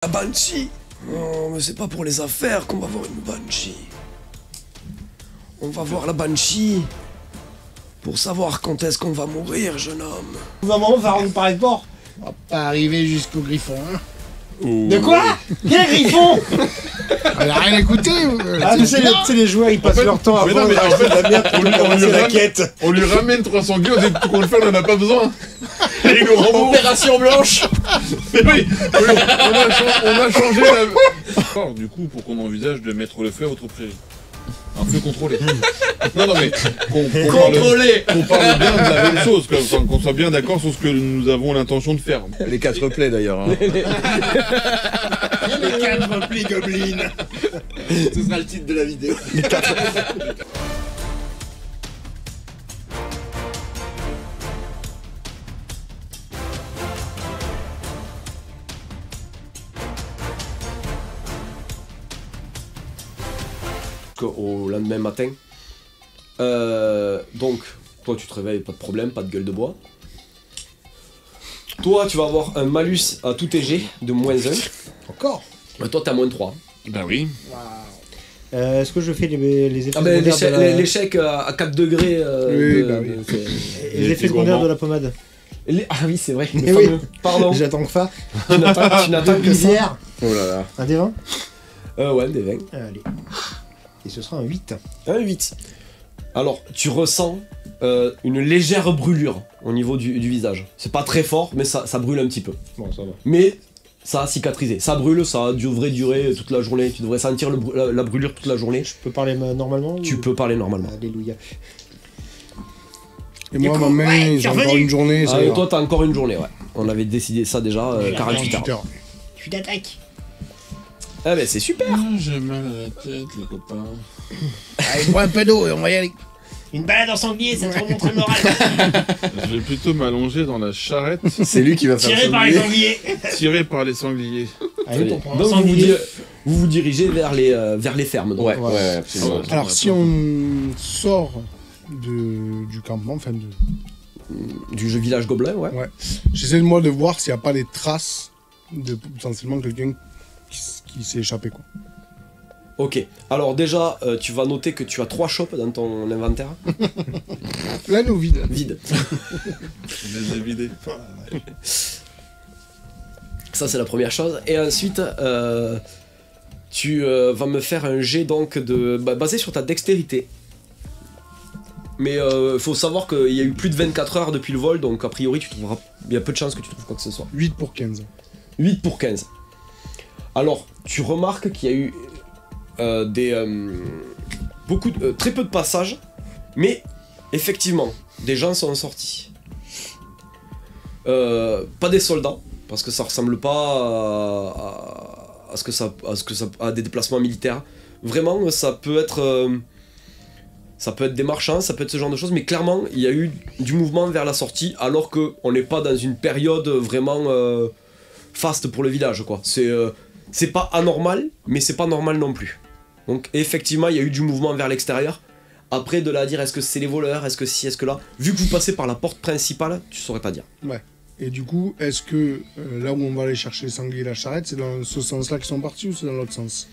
La Banshee. Non, mais c'est pas pour les affaires qu'on va voir une Banshee. On va voir la Banshee pour savoir quand est-ce qu'on va mourir, jeune homme. Maman va rendre par port. On va pas arriver jusqu'au griffon, hein. De quoi? Quel griffon? Elle a rien écouté. Ah, tu sais, les joueurs ils passent leur temps à voir de la merde pour lui commencer la quête. On lui ramène 300 gueux, on dit tout qu'on le fait, on en a pas besoin. Opération blanche. Mais oui, on a changé la... Du coup, pour qu'on envisage de mettre le feu à votre prairie. Un feu contrôlé. Non, mais Contrôlé. qu'on parle bien de la même chose, qu'on soit bien d'accord sur ce que nous avons l'intention de faire. Les 4 plaies d'ailleurs. Hein. Les 4 plis gobelins. Ce sera le titre de la vidéo. Au lendemain matin. Donc, toi tu te réveilles, pas de problème, pas de gueule de bois. Toi tu vas avoir un malus à tout tes jets de -1. Encore? Toi t'as -3. Ben oui. Est-ce que je fais les effets Ah ben secondaires de la... l'échec à 4 degrés. Oui, bah oui. Les effets secondaires de la pommade. Ah oui c'est vrai. Mais oui. Pardon. J'attends que ça. Tu n'attends que ça. Hier. Oh là là. Un des 20. Ouais des 20. Allez. Et ce sera un 8. Un 8. Alors, tu ressens une légère brûlure au niveau du visage. C'est pas très fort, mais ça brûle un petit peu. Bon, ça va. Mais ça a cicatrisé. Ça brûle, ça devrait durer toute la journée. Tu devrais sentir la brûlure toute la journée. Je peux parler normalement Tu peux parler normalement. Alléluia. Et moi, ma main, j'ai encore une journée. Ah, et toi, t'as encore une journée, ouais. On avait décidé ça déjà 48 heures. Je suis d'attaque. Ah ben c'est super. J'ai mal à la tête, les copains. Allez, bois un peu d'eau et on va y aller. Une balade en sanglier, ça te remonte le moral. Je vais plutôt m'allonger dans la charrette, C'est lui qui va faire Tiré par les sangliers. tiré par les sangliers. Allez, on prend un Donc sanglier. vous dirigez vers les fermes. Donc. Ouais, absolument. Alors, si on sort du campement, enfin Du jeu village gobelin, ouais. Ouais. J'essaie moi de voir s'il n'y a pas des traces de potentiellement quelqu'un qui s'est échappé, quoi. Ok. Alors déjà, tu vas noter que tu as 3 chopes dans ton inventaire. Là, nous vide. Vide. Je les ai vidés. Ça c'est la première chose. Et ensuite, tu vas me faire un jet donc basé sur ta dextérité. Mais faut savoir qu'il y a eu plus de 24 heures depuis le vol, donc a priori il y a peu de chances que tu trouves quoi que ce soit. 8 pour 15. 8 pour 15. Alors, tu remarques qu'il y a eu très peu de passages, mais effectivement, des gens sont sortis. Pas des soldats, parce que ça ressemble pas à des déplacements militaires. Vraiment, ça peut être des marchands, ça peut être ce genre de choses, mais clairement, il y a eu du mouvement vers la sortie, alors qu'on n'est pas dans une période vraiment faste pour le village, quoi. C'est pas anormal, mais c'est pas normal non plus. Donc effectivement, il y a eu du mouvement vers l'extérieur. Après, de là à dire est-ce que c'est les voleurs, est-ce que si, est-ce que là, vu que vous passez par la porte principale, tu saurais pas dire. Ouais. Et du coup, est-ce que là où on va aller chercher les sangliers et la charrette, c'est dans ce sens-là qu'ils sont partis ou c'est dans l'autre sens?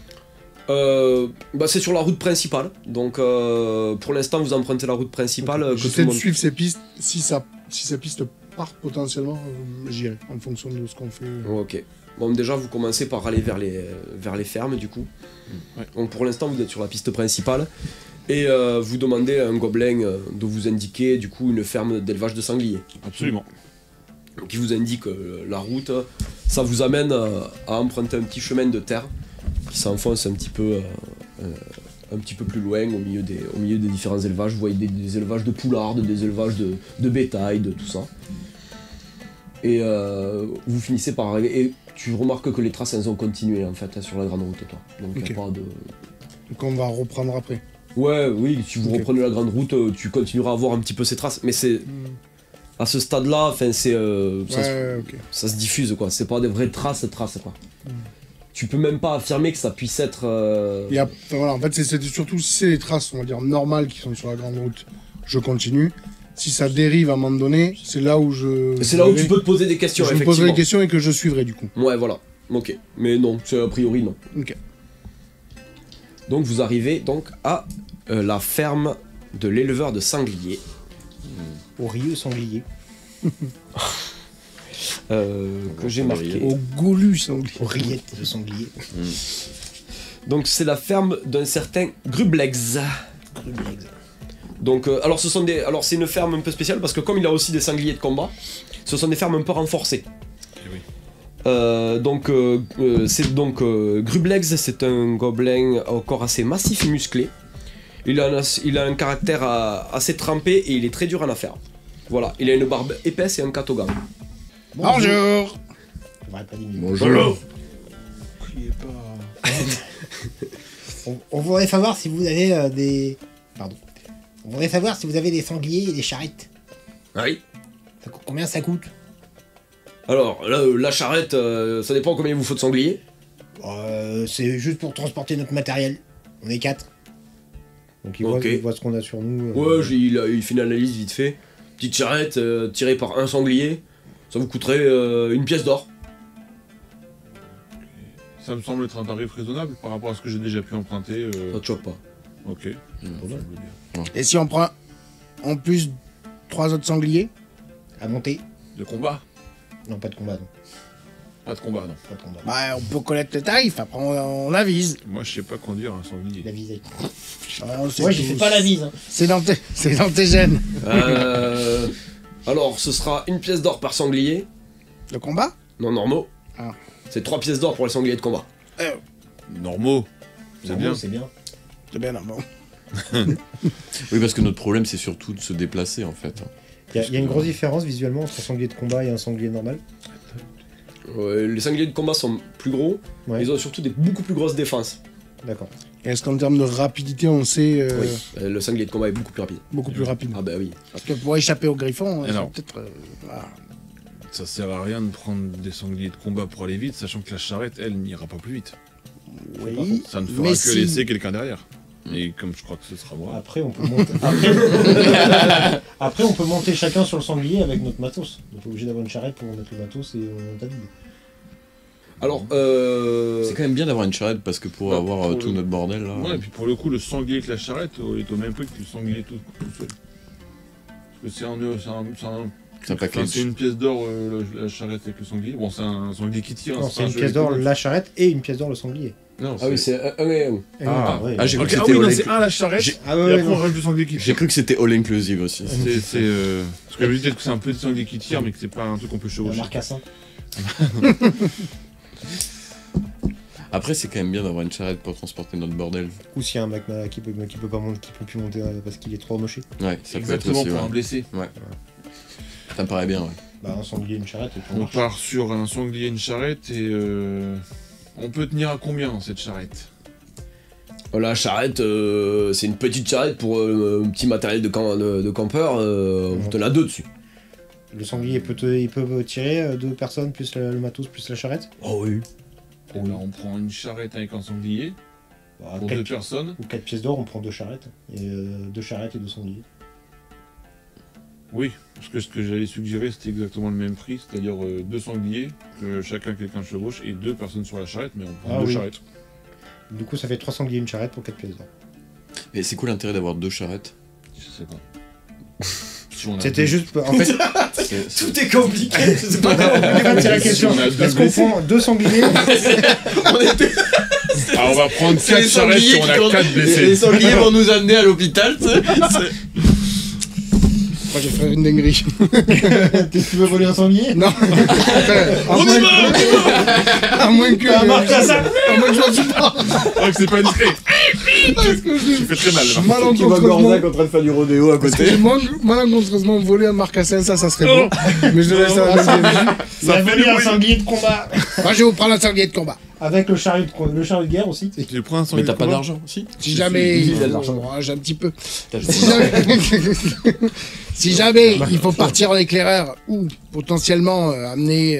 C'est sur la route principale, donc pour l'instant vous empruntez la route principale. Okay. J'essaie de suivre ces pistes, si ces pistes partent potentiellement, j'irai en fonction de ce qu'on fait. Ok. Bon, déjà vous commencez par aller vers les fermes du coup. Ouais. Donc pour l'instant vous êtes sur la piste principale et vous demandez à un gobelin de vous indiquer du coup une ferme d'élevage de sangliers. Absolument. Qui vous indique la route. Ça vous amène à emprunter un petit chemin de terre qui s'enfonce un petit peu plus loin au milieu des différents élevages. Vous voyez des élevages de poulardes, des élevages de bétail, de tout ça. Et vous finissez par arriver. Et tu remarques que les traces elles ont continué en fait sur la grande route, toi. Donc Okay. y a pas de. Donc on va reprendre après. Ouais, oui, si vous Okay. reprenez la grande route, tu continueras à voir un petit peu ces traces. Mais c'est. À ce stade-là, enfin c'est. Ok. Ça se diffuse quoi, c'est pas des vraies traces quoi. Tu peux même pas affirmer que ça puisse être. Voilà, en fait, c'est surtout si c'est les traces, on va dire, normales qui sont sur la grande route, je continue. Si ça dérive à un moment donné, c'est là où je... C'est là où tu peux te poser des questions, Je me poserai des questions et que je suivrai du coup. Ouais, voilà. Ok, mais non, c'est a priori non. Ok. Donc vous arrivez donc à la ferme de l'éleveur de sangliers. Au rieux sanglier. Que j'ai marqué. Au goulu sanglier. Aux rillettes de sanglier. Donc c'est la ferme d'un certain Grublegs. Grublegs. Donc alors c'est une ferme un peu spéciale parce que comme il a aussi des sangliers de combat, ce sont des fermes un peu renforcées. Eh oui. Grublegs, c'est un gobelin au corps assez massif et musclé. Il a un caractère assez trempé et il est très dur en affaire. Voilà, il a une barbe épaisse et un catogan. Bonjour. On va pas diminuer. Bonjour. Criez pas. On voudrait savoir si vous avez des... Pardon. On voudrait savoir si vous avez des sangliers et des charrettes. Oui. Combien ça coûte? Alors, la charrette, ça dépend combien il vous faut de sangliers. C'est juste pour transporter notre matériel. On est 4. Donc Ok. il voit ce qu'on a sur nous. Ouais, il fait une analyse vite fait. Petite charrette tirée par un sanglier, ça vous coûterait une pièce d'or. Ça me semble être un tarif raisonnable par rapport à ce que j'ai déjà pu emprunter. Ça te choque pas. Ok. Ça me semble bien. Et si on prend en plus 3 autres sangliers? À monter. De combat? Non, pas de combat, non. Pas de combat, non. Pas de combat. Bah, on peut connaître le tarif, après on avise. Moi, je sais pas conduire un sanglier. La visée. On sait Ouais, j'ai tous. fait pas la vise. Hein. C'est dans tes gènes. Alors, ce sera une pièce d'or par sanglier. Le combat? Non, normaux. Ah. C'est 3 pièces d'or pour les sangliers de combat. Normaux. C'est bien. C'est bien. C'est bien normal. Oui, parce que notre problème, c'est surtout de se déplacer, en fait. Il y a une grosse différence visuellement entre un sanglier de combat et un sanglier normal. Les sangliers de combat sont plus gros, Ouais. ils ont surtout des beaucoup plus grosses défenses. D'accord. Est-ce qu'en termes de rapidité, on sait Oui, le sanglier de combat est beaucoup plus rapide. beaucoup plus rapide? Ah bah oui. Parce que pour échapper au griffon, Et ça non. peut-être... voilà. Ça sert à rien de prendre des sangliers de combat pour aller vite, sachant que la charrette, elle, n'ira pas plus vite. Oui, Ça ne fera mais que si... laisser quelqu'un derrière. Et comme je crois que ce sera moi. Après, on peut monter. Après, on peut monter chacun sur le sanglier avec notre matos. On est pas obligé d'avoir une charrette pour mettre le matos et on tape. Alors, C'est quand même bien d'avoir une charrette, parce que pour Bah, avoir pour tout le- notre bordel, là... Ouais, et puis pour le coup, le sanglier avec la charrette est au même prix que le sanglier tout seul. Parce que C'est un package. c'est une pièce d'or la charrette avec le sanglier. Bon, c'est un sanglier qui tire. Non, pas c'est un une jeu pièce d'or électronique. la charrette et une pièce d'or le sanglier. Non, ah oui, c'est un et un. Ah, ouais. j'ai cru Ok, que ah c'était oui, non, all c'est un la charrette. J'ai- Ah Et ouais, après, on non. rajoute le sanglier qui J'ai tire. cru que c'était all inclusive aussi. Parce que peut-être que c'est un peu de sanglier qui tire, mais que c'est pas un truc qu'on peut Un chevaucher. marcassin. Après, c'est quand même bien d'avoir une charrette pour transporter notre bordel. Ou s'il y a un mec qui peut pas monter, qui peut plus monter parce qu'il est trop moché. Ouais, ça peut être Exactement, aussi, pour un ouais. blessé. Ça me paraît bien, ouais. Bah un sanglier, une charrette et puis on On marche. part sur un sanglier et une charrette et on peut tenir à combien dans cette charrette? La charrette, c'est une petite charrette pour un petit matériel de campeur. On en a 2 dessus. Le sanglier il peut tirer 2 personnes plus le matos plus la charrette. Oh oui. Et là, on prend une charrette avec un sanglier Bah, pour 2 personnes. Ou 4 pièces d'or, on prend 2 charrettes. Et 2 charrettes et 2 sangliers. Oui, parce que ce que j'allais suggérer, c'était exactement le même prix, c'est-à-dire 2 sangliers, que quelqu'un chevauche, et 2 personnes sur la charrette, mais on prend Ah 2 oui. charrettes. Du coup, ça fait 3 sangliers, une charrette pour 4 pièces d'or. Et c'est quoi l'intérêt d'avoir 2 charrettes? Je sais pas. Si on a C'était deux- juste. En fait, Tout est compliqué. C'est pas grave. c'est la question. Si on a deux Est-ce qu'on blessés. prend 2 sangliers Ah, on va prendre 4 charrettes si on a 4 blessés. sangliers vont nous amener à l'hôpital, tu sais. Moi, j'ai fait une dinguerie. Tu veux voler un sanglier Non. On y va. À moins que... Un marcassin. À moins que je m'en suis pas. Ah, que c'est pas discret. Parce que Tu fais très mal. là. malencontreusement... en train de faire du rodéo à Parce que j'ai malencontreusement volé un marcassin, ça serait bon. Mais je laisse à la deuxième. Il a volé un sanglier de combat. Moi, je vais vous prendre un sanglier de combat. Avec le chariot de guerre aussi. Tu prends un Mais sanglier t'as de pas combat. d'argent, si? Si jamais... il a de l'argent. Oh, j'ai un petit peu. T'as Si jamais, si jamais il faut partir en éclaireur ou potentiellement amener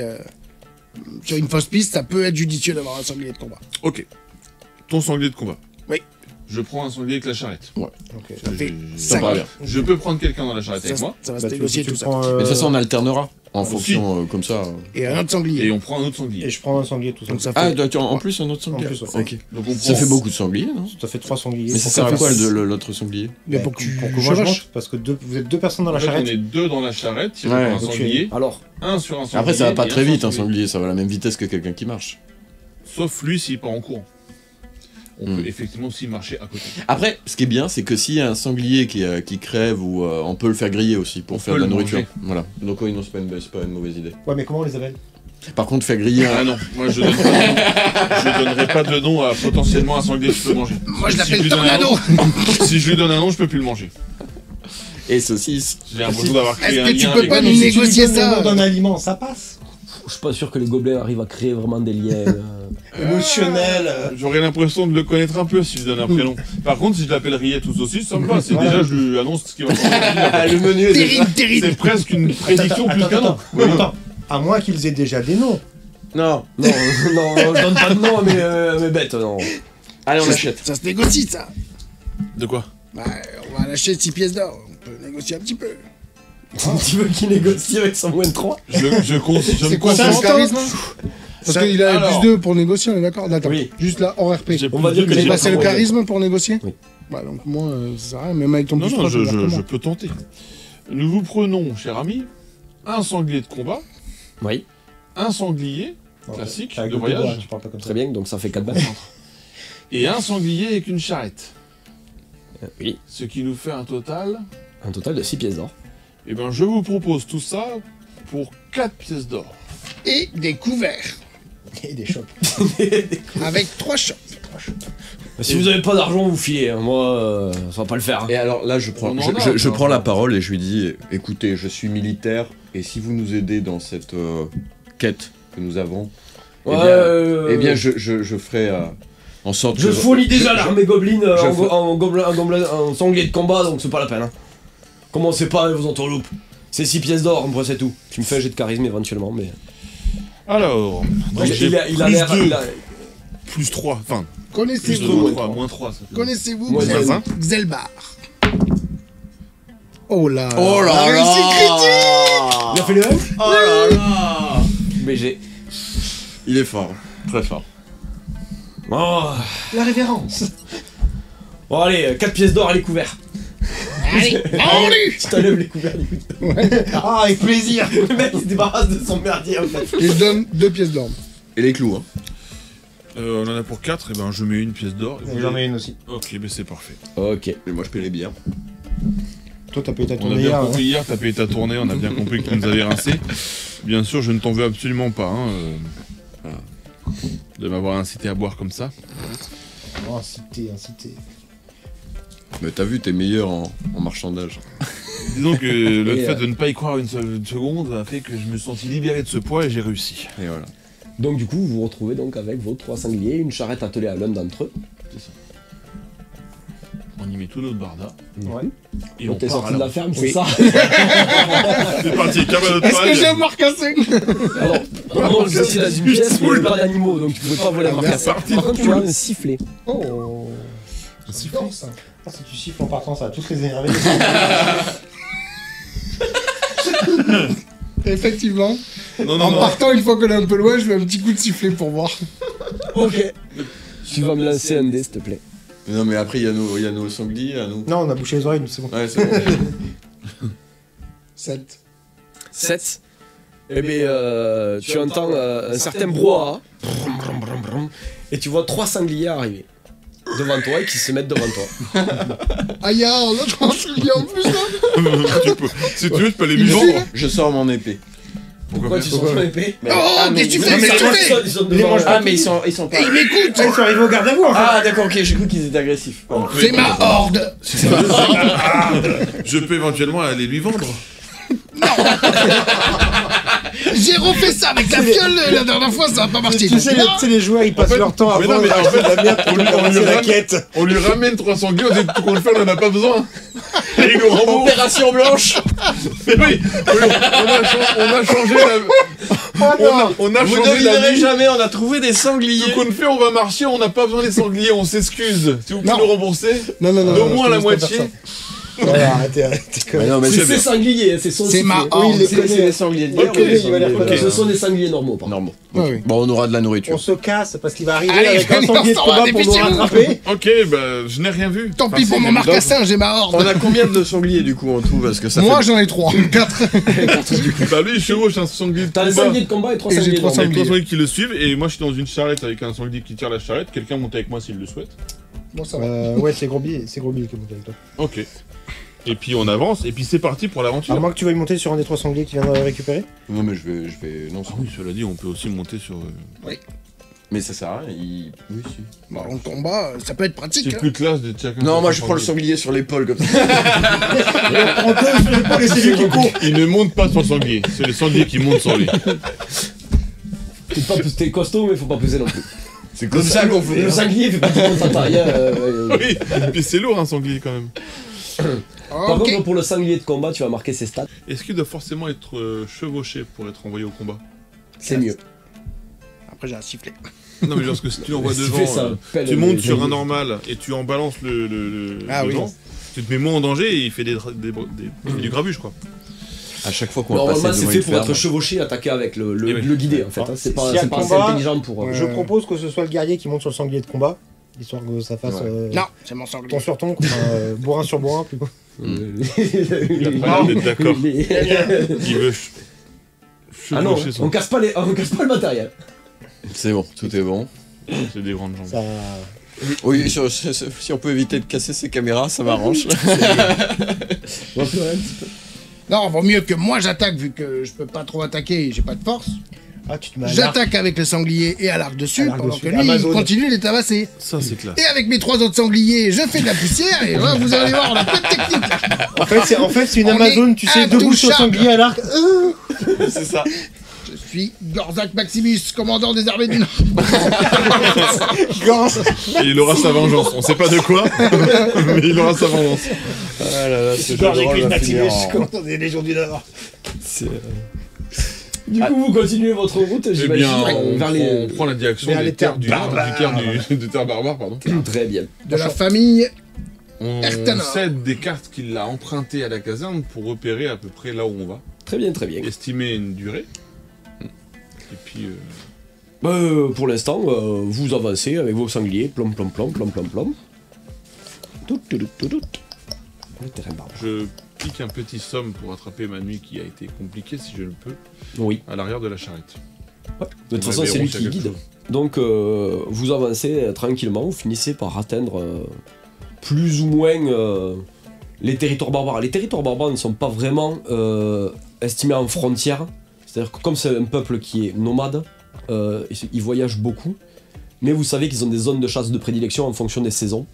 sur une fausse piste, ça peut être judicieux d'avoir un sanglier de combat. Ok. Ton sanglier de combat. Oui. je prends un sanglier avec la charrette. Ok. Ça fait Je- 5. Je peux prendre quelqu'un dans la charrette avec moi, Ça va se Bah, tu- négocier tu tout ça. prends, Mais de toute façon, on alternera en aussi. fonction comme ça. Et un autre sanglier. et on prend un autre sanglier. Et je prends un sanglier tout ça. Donc ça fait. Ah, en plus, un autre sanglier. En plus, ouais. Ok. Donc on Ça prend- fait beaucoup de sangliers, non? Ça fait 3 sangliers. Mais ça Pour sert à faire- quoi l'autre sanglier? Mais pour que tu pour que moi je chevauches. monte, parce que vous êtes 2 personnes dans En la fait, on charrette. est 2 dans la charrette, il y Ouais, a un donc sanglier, Alors, un sur un sanglier. Après, ça va pas et très un vite, sur un sanglier. Ça va à la même vitesse que quelqu'un qui marche. Sauf lui s'il part en courant. On peut effectivement aussi marcher à côté. Après, ce qui est bien, c'est que s'il y a un sanglier qui crève, ou on peut le faire griller aussi pour On faire peut de la le nourriture. manger. Voilà. Donc, oui, non, c'est pas une mauvaise idée. Ouais, mais comment on les appelle? Par contre, faire griller Ah un. non, moi je donnerai pas de nom à potentiellement un sanglier que je peux manger. Moi je Si l'appelle lui donne un Tornado. nom- Si je lui donne un nom, je peux plus le manger. Et saucisse. J'ai l'impression d'avoir créé Est-ce un que tu lien peux avec pas lui. nous négocier Si tu ça donnes le nom d'un aliment, ça passe. je suis pas sûr que les gobelins arrivent à créer vraiment des liens. Émotionnel. J'aurais l'impression de le connaître un peu si je lui donne un prénom. Par contre, si je l'appelle Riette ou Saucisse, ça me va. C'est Ouais. déjà, je lui annonce ce qu'il va manger. Le menu est déjà. Terrible. C'est presque une prédiction plus qu'un nom. Attends. À moins qu'ils aient déjà des noms. Non. Non, non, je donne pas de nom à mes bêtes, non. Allez, on l'achète. Ça se négocie ça. De quoi? Bah, on va lâcher 6 pièces d'or. On peut négocier un petit peu. Tu veux qu'il négocie avec son moins 3? Je me C'est quoi ça, le concentre. charisme? Parce Ça- qu'il a alors- plus 2 pour négocier, on est d'accord? Attends, Oui. juste là, hors RP. J'ai On va plus dire de- que J'ai j'ai passé le pas charisme pour négocier? Oui. Bah donc moi, ça sert à rien, même avec ton Non, plus non, 3, je peux tenter. Nous vous prenons, cher ami, un sanglier de combat, Oui, un sanglier classique Avec de le voyage, bois, tu parles pas comme ça. très bien, donc ça fait 4 balles. et un sanglier avec une charrette. Oui, Ce qui nous fait un total. un total de 6 pièces d'or. Eh ben, je vous propose tout ça pour 4 pièces d'or. Et des couverts. Et des chopes. Avec 3 chopes. Si vous avez pas d'argent, vous filez, hein. Moi, ça va pas le faire. hein. Et alors là, je prends, On en a, je quoi. prends la parole et je lui dis écoutez, je suis militaire et si vous nous aidez dans cette quête que nous avons, eh bien, je ferai en sorte Je que. fournis déjà l'armée gobeline je en sanglier de combat, donc c'est pas la peine. Hein. Commencez pas vos entourloupes. C'est 6 pièces d'or, moi c'est tout. Tu me fais un jet de charisme éventuellement, mais. Alors, donc j'ai il a plus l'air. 2, il a- plus 3, enfin, plus Connaissez-vous 2, moins 3, moins 3. Ça fait... Connaissez-vous Moi, Xel- vingt. Xelbar? Oh là Oh là la là réussite critique. Il a fait le même Oh là là Mais j'ai. Il est fort, très fort. Oh. La révérence. Bon, allez, 4 pièces d'or à les couverts. Allez, vendu. Tu t'enlèves les couverts du coup. Ah, avec plaisir. Le mec il se débarrasse de son merdier en fait. Et je donne 2 pièces d'or. Et les clous, hein. On en a pour 4, et ben je mets une pièce d'or. Et j'en ai une aussi. Ok, ben c'est parfait. Ok. Et moi, je paie les bières. Toi, t'as payé ta On a tournée bien hier. compris hier, t'as payé ta tournée, on a bien compris que tu nous avais rincé. Bien sûr, je ne t'en veux absolument pas, hein, voilà. De m'avoir incité à boire comme ça. Oh, incité, incité. Mais t'as vu, t'es meilleur en marchandage. Disons que le Et, fait de ne pas y croire une seule seconde a fait que je me sentis libéré de ce poids et j'ai réussi. Et voilà. Donc du coup, vous vous retrouvez donc avec vos 3 sangliers, une charrette attelée à l'un d'entre eux. On y met tout notre barda Ouais. et on T'es part sorti à de la... la ferme, Oui. c'est ça? C'est parti, cabane de Est-ce que j'ai paille. marcassé? Alors, vraiment, vous étiez dans une pièce où il n'y avait pas d'animaux, donc tu pouvais pas voler la marcasse. Par contre, tu as un sifflet. Oh. C'est fort, ça. Ah, si tu siffles en partant, ça va tous les énerver. Effectivement. Non, En partant, une fois qu'on est un peu loin, je mets un petit coup de sifflet pour voir. Ok. Tu vas me lancer un dé, s'il te plaît. Non, mais après, il y a nos sangliers, à nous. Non, on a bouché les oreilles, c'est bon. Ouais, c'est bon. 7. 7. Eh bien, tu entends un certain brouhaha. Et tu vois 3 sangliers arriver devant toi et qui se mettent devant toi. Aïe, on a transféré en plus là. Tu peux- si tu veux, tu peux les Il vivre. file. Je sors mon épée. Pourquoi tu sors ton épée? Mais- Oh, mais- qu'est-ce que tu non, fais? mais- Qu'est-ce que tu fais? Ils sont Les devant mange toi. Ah, mais ils sont pas. Et il m'écoute. Ah, ils sont arrivés au garde à vous en fait. Ah, d'accord, ok, j'ai cru qu'ils étaient agressifs. Pardon. C'est ma horde. Je peux éventuellement aller lui vendre. J'ai refait ça avec la fiole la dernière fois, ça a pas marché. Tu sais, les joueurs, ils passent fait- leur temps à mais non, prendre mais en fait, la merde pour on lui commencer la ramène- quête. On lui ramène 3 sangliers, on dit tout qu'on le fait, on en a pas besoin. il nous rembourse. Opération blanche. Mais oui, on a changé la... On a Vous changé la devinerez nuit. jamais, on a trouvé des sangliers. Tout qu'on fait, on va marcher, on n'a pas besoin des sangliers, on s'excuse. Si vous pouvez Non. nous rembourser, Non, non, non. d'au non, moins je te la laisse pas moitié. faire ça. Voilà, arrêtez quand même. Non, mais C'est c'est bien. sanglier, c'est son C'est sifflet. ma Oui, horde. il les C'est connaît. des sangliers de guerre. Ok, ou des il va les sangliers- reconnaître. Ce sont des sangliers normaux, pardon. Normaux. Ouais, oui. Bon, on aura de la On nourriture. se casse parce qu'il va arriver Allez, avec un on sanglier de s'en combat va, pour nous dépêchez-vous. rattraper. Ok, bah je n'ai rien vu. Tant pis pour mon marcassin, j'ai ma horde. On a combien de sangliers du coup en tout? Parce que ça Moi, fait... j'en ai 3. 4. Bah lui, il chevauche un sanglier de T'as un combat. sanglier de combat et 3 Et j'ai sangliers trois normaux. Il y a trois sangliers. sangliers qui le suivent et moi je suis dans une charrette avec un sanglier qui tire la charrette. Quelqu'un monte avec moi s'il le souhaite. Bon, ça va. Ouais, c'est gros billet qui est monté avec toi. Ok. Et puis on avance et puis c'est parti pour À l'aventure. moins que tu veuilles monter sur un des 3 sangliers qui vient de récupérer. Non, mais je vais... Non, Ah oui, cela dit, on peut aussi monter sur. mais ça sert à rien, il... Oui, si. Bon, en combat, ça peut être pratique. C'est Hein. plus classe de chacun. Non, son moi je prends le sanglier. sanglier sur l'épaule comme ça. On peut sur l'épaule et c'est lui qui court. Il ne monte pas sur le sanglier, c'est le sanglier qui monte sur lui. T'es costaud, mais faut pas peser non plus. C'est comme ça qu'on fait. Le hein. sanglier fait partie de ta taille. Oui, et puis c'est lourd un sanglier quand même. Par Ok. contre, pour le sanglier de combat, tu vas marquer ses stats. Est-ce qu'il doit forcément être chevauché pour être envoyé au combat? C'est mieux. Après, j'ai un sifflet. Non mais parce que si tu l'envoies Si tu devant, fais ça, pelle tu les montes sur un sangliers. normal et tu en balances le Ah oui. devant, tu te mets moins en danger et il fait il fait du grabuge quoi. À chaque fois qu'on va Normalement, passer c'est devant fait une pour ferme. être chevauché et attaquer avec Eh oui. le guidé en fait. hein. C'est pas, S'il y a c'est pas assez combat, intelligent pour. ouais. Je propose que ce soit le guerrier qui monte sur le sanglier de combat, histoire que ça fasse Ouais. Non, c'est mon sanglier. ton sur ton, bourrin sur bourrin plutôt. Il a pas l'air d'être d'accord. Il veut Ah non, chevaucher on casse pas le matériel. C'est bon, tout est bon. C'est des grandes jambes. Ça... Oui, si on peut éviter de casser ces caméras, ça m'arrange. On va pleurer un petit peu. Non, vaut mieux que moi j'attaque vu que je peux pas trop attaquer et j'ai pas de force. Ah, tu te mets à l'arc. J'attaque avec le sanglier et à l'arc dessus À l'arc pendant dessus. que lui Amazon. il continue de les tabasser. Ça c'est classe. Et avec mes 3 autres sangliers, je fais de la poussière et là, vous allez voir, on a plein de techniques. En fait, c'est une On Amazon, est tu sais, debout sur le intouchable. sanglier à l'arc. C'est ça. Je suis Gorzak Maximus, commandant des armées du Nord. Et il aura sa vengeance. On sait pas de quoi, mais il aura sa vengeance. Ah là là, c'est Super drôle, Nicolas va Maximus, finir en- commandant des Légions du Nord. Du coup, vous continuez votre route, Eh j'imagine, bien, vers les. on prend la direction vers des les terres terres du Nord, barbares. des terres barbares, pardon. Très bien. De la famille. On Ertanor. cède des cartes qu'il a empruntées à la caserne pour repérer à peu près là où on va, Très bien, très bien. estimer une durée. Et puis, Pour l'instant, vous avancez avec vos sangliers, plom plom plom plom plom plom. Tout, tout, tout, tout, tout. Le terrain barbare. je pique un petit somme pour attraper ma nuit qui a été compliquée, si je le peux, Oui. à l'arrière de la charrette. De toute On façon, verra c'est lui s'il y a qui quelque guide. chose. Donc, vous avancez tranquillement, vous finissez par atteindre plus ou moins les territoires barbares. Les territoires barbares ne sont pas vraiment estimés en frontière. C'est-à-dire que comme c'est un peuple qui est nomade, ils voyagent beaucoup. Mais vous savez qu'ils ont des zones de chasse de prédilection en fonction des saisons.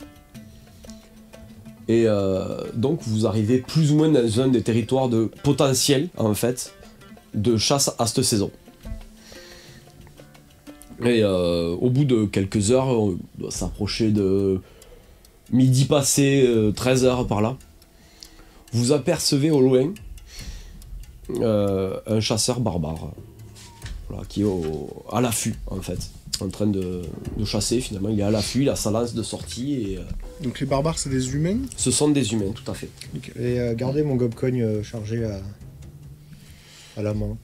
Et donc vous arrivez plus ou moins dans un des territoires de potentiel, en fait, de chasse à cette saison. Et au bout de quelques heures, on doit s'approcher de midi passé, 13 heures par là. Vous apercevez au loin un chasseur barbare, voilà, qui est à l'affût en fait, en train de chasser finalement. Il est à l'affût, il a sa lance de sortie et Donc les barbares, c'est des humains. ce sont des humains, tout à fait. Et gardez mon gobcogne chargé à la main.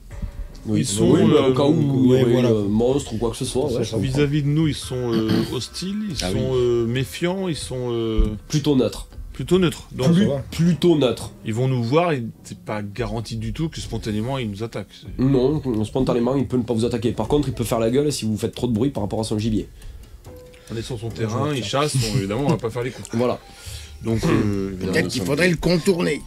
Oui, Ils sont, oui, au cas où il y ouais, aurait voilà. monstre ou quoi que ce soit. Ouais, je comprends. Vis-à-vis de nous, ils sont hostiles, ils Ah sont méfiants, ils sont Plutôt neutre. plutôt neutres. Donc, ça va. Plutôt neutre. ils vont nous voir et c'est pas garanti du tout que spontanément ils nous attaquent. Non, spontanément, il peut ne pas vous attaquer. Par contre, il peut faire la gueule si vous faites trop de bruit par rapport à son gibier. On est sur son terrain, il chasse, bon, évidemment, on va pas faire les coups. Voilà. Donc, évidemment, Peut-être qu'il faudrait le contourner.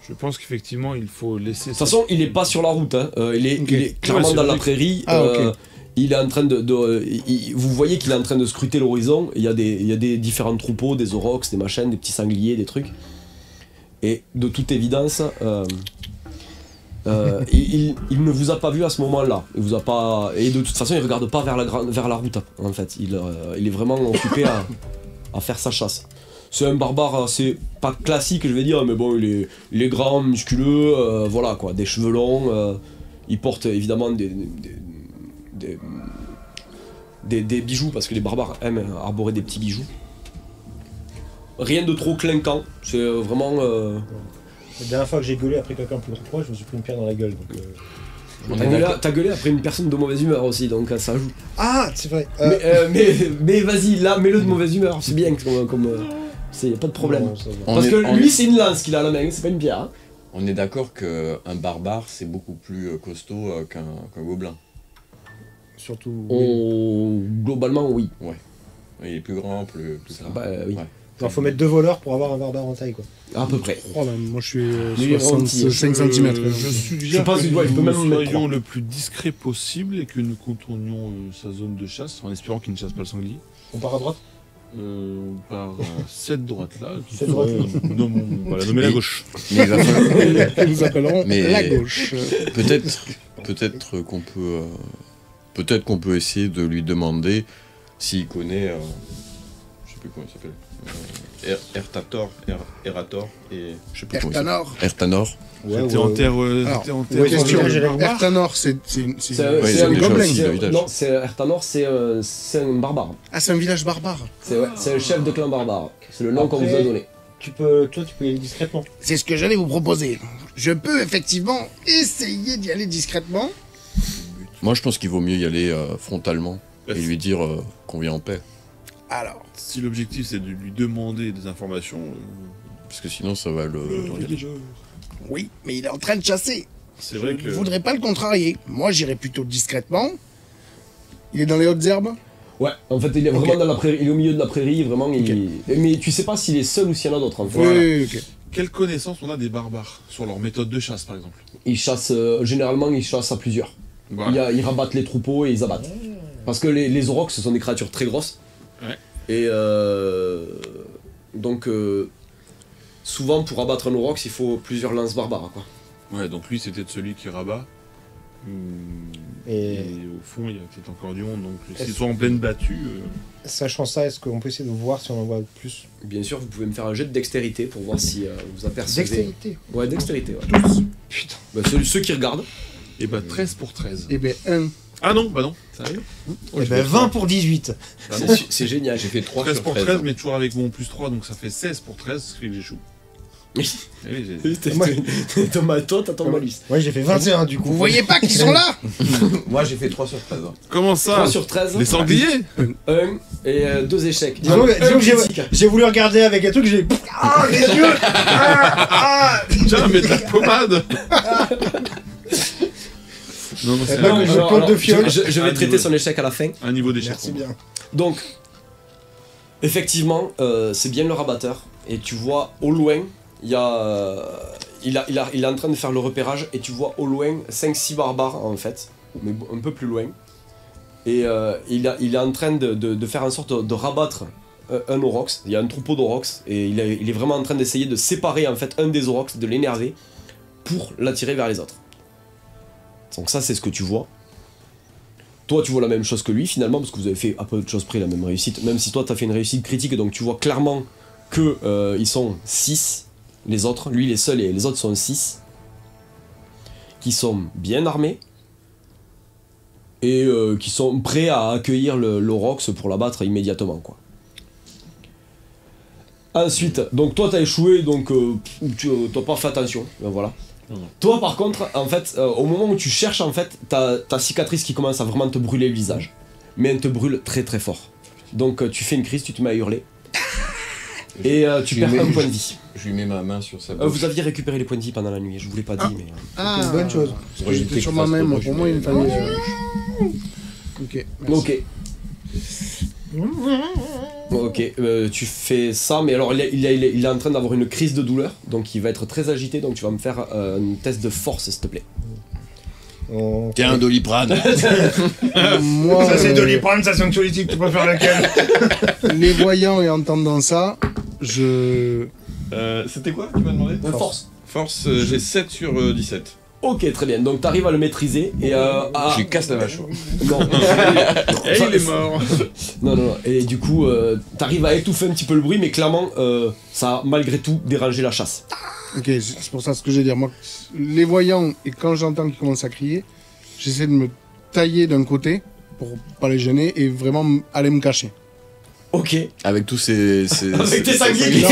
je pense qu'effectivement, il faut laisser. De toute façon, il est pas sur la route. Hein. Il est clairement Ouais, c'est dans la vrai. prairie. Ah, ok. Il est en train vous voyez qu'il est en train de scruter l'horizon. Il y a des différents troupeaux, des aurochs, des machins, des petits sangliers, des trucs. Et de toute évidence, il ne vous a pas vu à ce moment-là. Il vous a pas. Et de toute façon, il regarde pas vers la route. En fait, il est vraiment occupé à faire sa chasse. c'est un barbare assez pas classique, je vais dire, mais bon, il est grand, musculeux, voilà quoi, des cheveux longs, il porte évidemment des bijoux, parce que les barbares aiment arborer des petits bijoux. Rien de trop clinquant, c'est vraiment... La dernière fois que j'ai gueulé après quelqu'un plus proche, je me suis pris une pierre dans la gueule. Donc, T'as gueulé après une personne de mauvaise humeur aussi, donc ça joue. Ah, c'est vrai. Mais vas-y, là, mets-le de mauvaise humeur, c'est bien, y a pas de problème. non, ça va. Parce que lui, c'est une lance qu'il a à la main, c'est pas une pierre. Hein. On est d'accord qu'un barbare, c'est beaucoup plus costaud qu'un gobelin. Surtout. Globalement, oui. Il est plus grand, plus ça. Bah, oui. Ouais. Alors, faut mettre 2 voleurs pour avoir un barbare en taille, quoi. À peu près. Oh, ben, moi je suis Lui, il est 65 cm. Je suggère pense que qu'il doit- il peut nous même en mettre soyons 3. le plus discret possible et que nous contournions sa zone de chasse en espérant qu'il ne chasse pas le sanglier. On part à droite. On part à cette droite-là. Cette droite. On va la nommer la gauche. Mais il va falloir- Que nous appellerons Mais- la gauche. Peut-être qu'on peut essayer de lui demander s'il connaît, je sais plus comment il s'appelle, Erator et je sais plus comment il s'appelle. Ertanor. Ertanor. T'es en terre. Alors, t'es en terre. question. j'ai la barre. Ertanor, c'est C'est c'est un déjà gobelin. aussi le village. Non, c'est Ertanor, c'est un barbare. Ah, c'est un village barbare. C'est un chef de clan barbare. C'est le nom qu'on Après- vous a donné. Toi, tu peux y aller discrètement. C'est ce que j'allais vous proposer. Je peux effectivement essayer d'y aller discrètement. Moi, je pense qu'il vaut mieux y aller frontalement et lui dire qu'on vient en paix. Alors, Si l'objectif c'est de lui demander des informations, Parce que sinon, ça va le... oui, mais il est en train de chasser. c'est vrai Je que. ne voudrais pas le contrarier. Moi, j'irais plutôt discrètement. Il est dans les hautes herbes. Ouais, en fait, il est vraiment Ok. dans la prairie, il est au milieu de la prairie, vraiment. Mais tu sais pas s'il est seul ou s'il y en a d'autres. En fait. Oui, ok. Quelle connaissance on a des barbares sur leur méthode de chasse par exemple? Ils chassent, généralement, ils chassent à plusieurs. Voilà. Ils rabattent les troupeaux et ils abattent. Parce que les aurochs, ce sont des créatures très grosses. Ouais. Et donc, souvent, pour abattre un auroch, il faut plusieurs lances barbares, quoi. Ouais, donc lui c'était celui qui rabat. Et au fond il y a peut-être encore du monde, donc s'ils sont en pleine battue. Sachant ça, est-ce qu'on peut essayer de voir si on en voit plus? Bien sûr, vous pouvez me faire un jet de dextérité pour voir si vous apercevez... Dextérité. Ouais, dextérité, ouais. Putain. Bah, ceux qui regardent. Et bah 13 pour 13. Eh ben, un. Ah non, bah non, sérieux. Eh ben 20 pour 18. Ah non. C'est génial. J'ai fait 3 13 sur pour 13. 13, mais toujours avec mon plus 3, donc ça fait 16 pour 13, ce qui fait que j'échoue. Eh oui, Toi, t'as ton malus. Ouais, j'ai fait 21 du coup. Vous voyez pas qu'ils sont là? Moi, j'ai fait 3 sur 13. Comment ça 3 sur 13. Les sangliers 1 et 2 échecs. Disons que critique. j'ai voulu regarder avec un truc, j'ai. Ah, les yeux. Tiens, mais de la pommade. Non, non, c'est Eh ben, un, je colle de fiole. Je vais traiter son échec à la fin. un niveau d'échec. Merci bien. Donc, effectivement, c'est bien le rabatteur. Et tu vois au loin, il est en train de faire le repérage. Et tu vois au loin 5-6 barbares en fait, mais un peu plus loin. Et il est en train de faire en sorte de rabattre un aurochs. Il y a un troupeau d'aurochs. Et il est vraiment en train d'essayer de séparer en fait un des aurochs, de l'énerver pour l'attirer vers les autres. Donc ça, c'est ce que tu vois. Toi, tu vois la même chose que lui, finalement, parce que vous avez fait à peu de choses près la même réussite, même si toi, tu as fait une réussite critique, donc tu vois clairement que ils sont 6, les autres. Lui, il est seul et les autres sont 6, qui sont bien armés, et qui sont prêts à accueillir l'aurochs pour l'abattre immédiatement, quoi. Ensuite, donc toi, tu as échoué, donc tu n'as pas fait attention, ben voilà. Toi par contre, en fait, au moment où tu cherches, en fait, t'as ta cicatrice qui commence à vraiment te brûler le visage. Mais elle te brûle très très fort. Donc tu fais une crise, tu te mets à hurler. Et tu perds un point de vie. Je lui mets ma main sur sa bouche. Vous aviez récupéré les points de vie pendant la nuit, je vous l'ai pas dit, mais... Ah, une bonne chose. Parce que j'étais sur ma main, moi, pour moi, il me fallait. Ok, merci. Ok, tu fais ça, mais alors il est en train d'avoir une crise de douleur, donc il va être très agité, donc tu vas me faire un test de force, s'il te plaît. Tiens, un Doliprane. Moi, Ça c'est Doliprane, ça c'est anxiolytique, tu préfères laquelle? les voyant et entendant ça, je. C'était quoi tu m'as demandé Force. Force, j'ai 7 sur 17. Ok, très bien. Donc t'arrives à le maîtriser et Je lui casse la mâchoire. Non. Et il est mort. Non. Et du coup, t'arrives à étouffer un petit peu le bruit, mais clairement, ça a malgré tout dérangé la chasse. Ok, c'est pour ça ce que je veux dire. Moi, les voyants, et quand j'entends qu'ils commencent à crier, j'essaie de me tailler d'un côté pour pas les gêner et vraiment aller me cacher. Ok. Avec tous ces... Avec tes sangliers.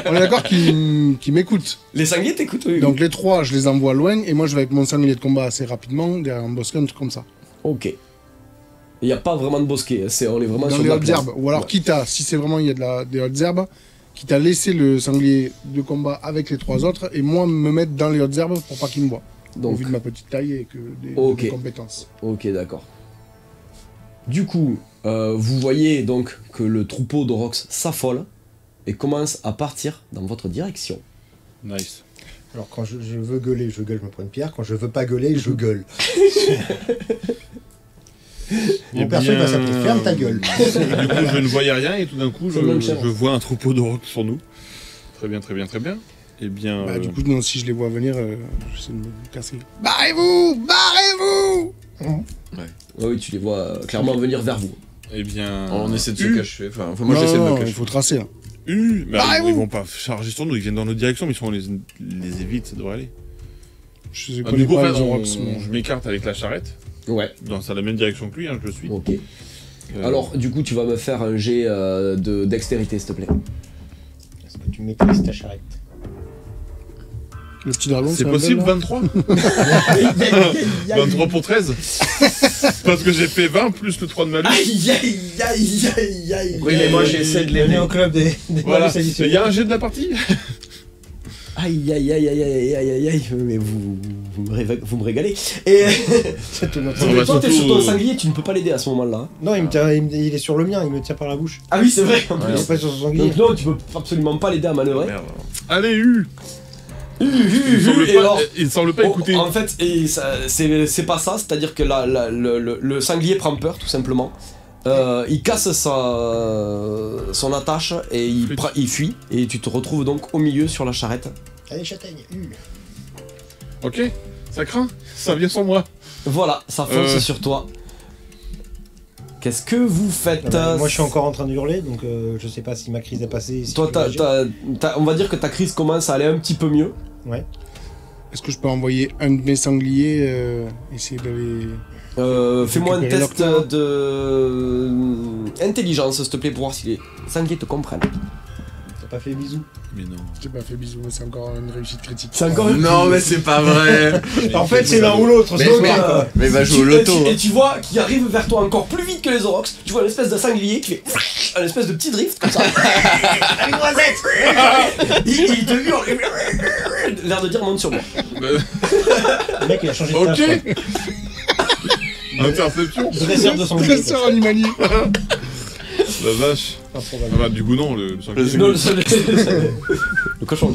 On est d'accord qu'ils m'écoutent. Les sangliers t'écoutent, oui. Donc les 3, je les envoie loin et moi je vais avec mon sanglier de combat assez rapidement derrière un bosquet, un truc comme ça. Ok. Il n'y a pas vraiment de bosquet, on est vraiment Dans sur les de la hautes place. herbes. Ou alors Ouais. quitte à, si c'est vraiment il y a des hautes herbes, quitte à laisser le sanglier de combat avec les 3 autres et moi me mettre dans les hautes herbes pour pas qu'il me voie. Au Donc, vu de ma petite taille et que Ok. des compétences. ok, d'accord. Du coup, vous voyez donc que le troupeau d'Orox s'affole et commence à partir dans votre direction. Nice. Alors quand je veux gueuler, je gueule, je me prends une pierre. Quand je veux pas gueuler, je gueule. Eh Mon perso il va bien, s'appeler ferme ta gueule. Du coup, je ne voyais rien et tout d'un coup, C'est le même chien. je vois un troupeau de rocs sur nous. Très bien, très bien, très bien. Eh bien, Bah, du coup, non, si je les vois venir, j'essaie de me casser. Barrez-vous! Barrez-vous! Oui, tu les vois clairement venir vers vous. eh bien, On essaie de se U, cacher. Enfin, moi j'essaie de me Non, cacher. il faut tracer. Là. Mais Barrez-vous. ils vont pas charger sur nous, ils viennent dans notre direction, mais si on les évite, ça devrait aller. Je Du connais coup, en pas fait, les Orox. je m'écarte avec la charrette, Ouais, dans la même direction que lui, hein, je le suis. ok. Euh, Alors, du coup, tu vas me faire un jet de dextérité, s'il te plaît. Est-ce que tu maîtrises ta charrette? Le petit dragon, c'est un possible, bel, là 23 23 pour 13 Parce que j'ai fait 20 plus le 3 de malus. Aïe, aïe, aïe, aïe, aïe. Oui, mais moi j'essaie de On est l'aider. au club des Voilà. malus additionnels. Il y a un jet de la partie. Aïe, aïe, aïe, aïe, aïe, aïe, aïe, aïe, mais vous me régalez. Et C'est tout notre- On va toi, t'es surtout- sur ton sanglier, tu ne peux pas l'aider à ce moment-là. Non, il est sur le mien, il me tient par la bouche. Ah oui, c'est vrai, en Il plus. est pas sur son sanglier. Donc non, tu peux absolument pas l'aider à manœuvrer. Merde. Allez, U Il Et alors, semble pas écouter. en fait, c'est pas ça, c'est-à-dire que le sanglier prend peur, tout simplement. Il casse son attache et il fuit. Et tu te retrouves donc au milieu sur la charrette. Allez, châtaigne. Ok, ça craint, ça vient sur moi. Voilà, ça fonce sur toi. Qu'est-ce que vous faites Moi, je suis encore en train de hurler, donc je sais pas si ma crise est passée. Si Toi, tu vas agir. on va dire que ta crise commence à aller un petit peu mieux. Ouais. Est-ce que je peux envoyer un de mes sangliers essayer d'aller. Fais-moi un Récupérer test leur de intelligence, s'il te plaît, pour voir si les sangliers te comprennent. T'as pas fait bisous. Mais non. J'ai pas fait bisous, mais c'est encore une réussite critique. C'est encore une Non, mais c'est pas vrai. En fait, c'est l'un ou l'autre. Mais- c'est mais- pas, quoi. Mais va jouer au loto. Et tu vois qu'il arrive vers toi encore plus vite que les Orox. Tu vois une espèce de sanglier qui fait un espèce de petit drift comme ça. Allez, noisette. il te hurle. L'air de dire monte sur moi. Le mec, il a changé de tâche. Ok Interception. Dresseur de sanglier. Dresseur animalier. La vache. Pas Ah probable. bah, du coup, non, le sanglier. Non, le cochon.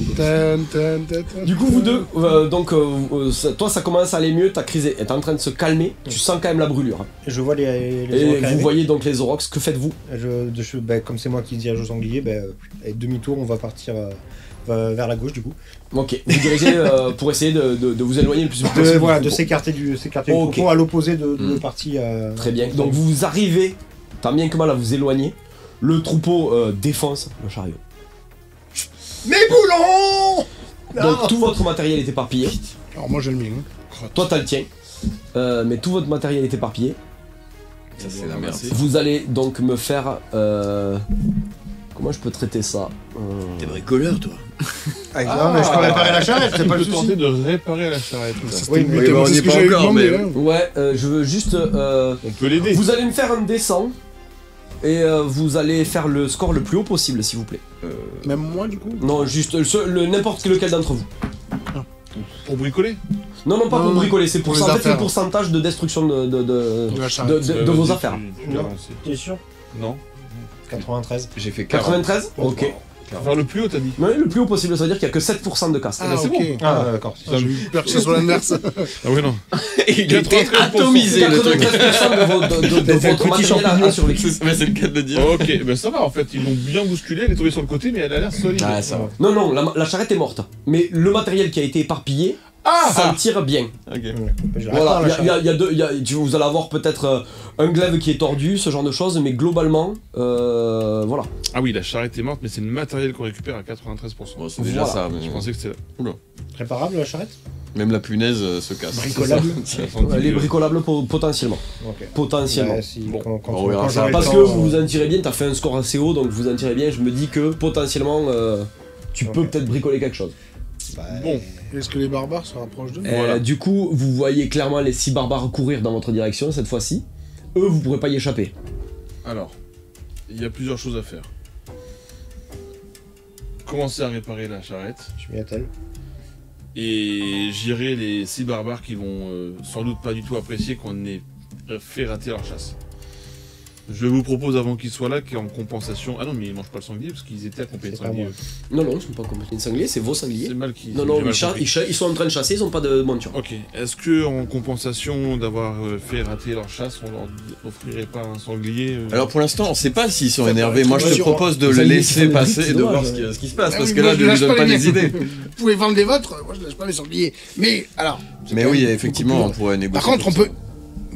Du coup, vous deux, toi ça commence à aller mieux, ta crise est en train de se calmer, tu sens quand même la brûlure. Je vois les Et Orox vous arriver. voyez donc les Orox, que faites-vous? Comme c'est moi qui dirige au sanglier, avec demi-tour, on va partir vers la gauche du coup. Ok, vous dirigez pour essayer de vous éloigner le plus possible. Voilà, du de troupeau. s'écarter du Ok. troupeau à l'opposé de Mm. partie. Très bien, donc vous arrivez, tant bien que mal à vous éloigner, le troupeau défonce le chariot. Mes boulons. Donc tout votre matériel est éparpillé, Alors moi j'ai le mien. toi t'as le tien, mais tout votre matériel est éparpillé. Ça, c'est la merde. Vous allez donc me faire... comment je peux traiter ça T'es bricoleur, toi. Non, mais je peux réparer la charrette, c'est Tu pas le peux souci. tenter de réparer la charrette. Oui, mais Oui, bah, on y est pas encore, mais- Ouais, je veux juste... On peut l'aider. vous allez me faire un descend, et vous allez faire le score le plus haut possible, s'il vous plaît. Même moi du coup. Non, juste n'importe lequel d'entre vous. Pour bricoler. Non, pas Non, pour non, bricoler, c'est pour pour ça. les En fait, c'est le affaires. pourcentage de destruction De la charrette. de vos affaires. Tu peux Non. avancer. T'es sûr? Non. 93. J'ai fait 40. 93. Ok. Faire le plus haut, t'as dit. Mais le plus haut possible, ça veut dire qu'il n'y a que 7% de casse. Ah c'est ok. bon. Ah, d'accord. J'ai eu peur que ce soit l'inverse. Ah ouais, non. Il était 93%. atomisé le truc. 93% de votre matériel a survécu. Mais c'est le cas de le dire. Ok, ben ça va en fait, ils l'ont bien bousculé, elle est tombée sur le côté, mais elle a l'air solide. Ah, ça va. Non, la charrette est morte. Mais le matériel qui a été éparpillé sentir bien. Ok. Je la Voilà, répare, la il y a deux, vous allez avoir peut-être un glaive qui est tordu, ce genre de choses, mais globalement, voilà. Ah oui, la charrette est morte, mais c'est le matériel qu'on récupère à 93%. Bon, c'est déjà Voilà. ça, mais Je pensais que c'était Réparable la charrette? même la punaise se casse. Bricolable. Elle est bricolable potentiellement. Ok. Potentiellement. Bah, si, Bon, on verra ça. j'aurai le Parce temps, que vous vous en tirez bien, t'as fait un score assez haut, donc vous en tirez bien, je me dis que potentiellement, tu peux Ok. peut-être bricoler quelque chose. bah, Bon. Est-ce que les barbares se rapprochent d'eux? Voilà. Du coup, vous voyez clairement les 6 barbares courir dans votre direction cette fois-ci. Eux, vous pourrez pas y échapper. Alors, il y a plusieurs choses à faire. Commencer à réparer la charrette. je m'y attelle. Et j'irai les 6 barbares qui vont sans doute pas du tout apprécier qu'on ait fait rater leur chasse. Je vous propose avant qu'ils soient là qu'en compensation... Ah non, mais ils mangent pas le sanglier parce qu'ils étaient accompagnés de C'est pas sanglier. moi. Non, non, ils sont pas complètement sangliers, c'est vos sangliers. C'est mal qui. Non, non, ils sont en train de chasser, ils ont pas de monture. Ok. Est-ce que en compensation d'avoir fait rater leur chasse, on leur offrirait pas un sanglier Alors pour l'instant, on sait pas s'ils sont Ça énervés. paraît Moi, je te rassurant. propose de Vous le savez qu'ils laisser font des passer et briques, de c'est voir dommage. ce qui se passe. Ah Parce oui, que moi, là, je je lui lâche donne pas pas les des idées. Vous pouvez vendre les vôtres, moi je lâche pas mes sangliers. Mais alors. c'est Mais quand oui, même effectivement, beaucoup on plus pourrait long. négocier. Par contre, on comme peut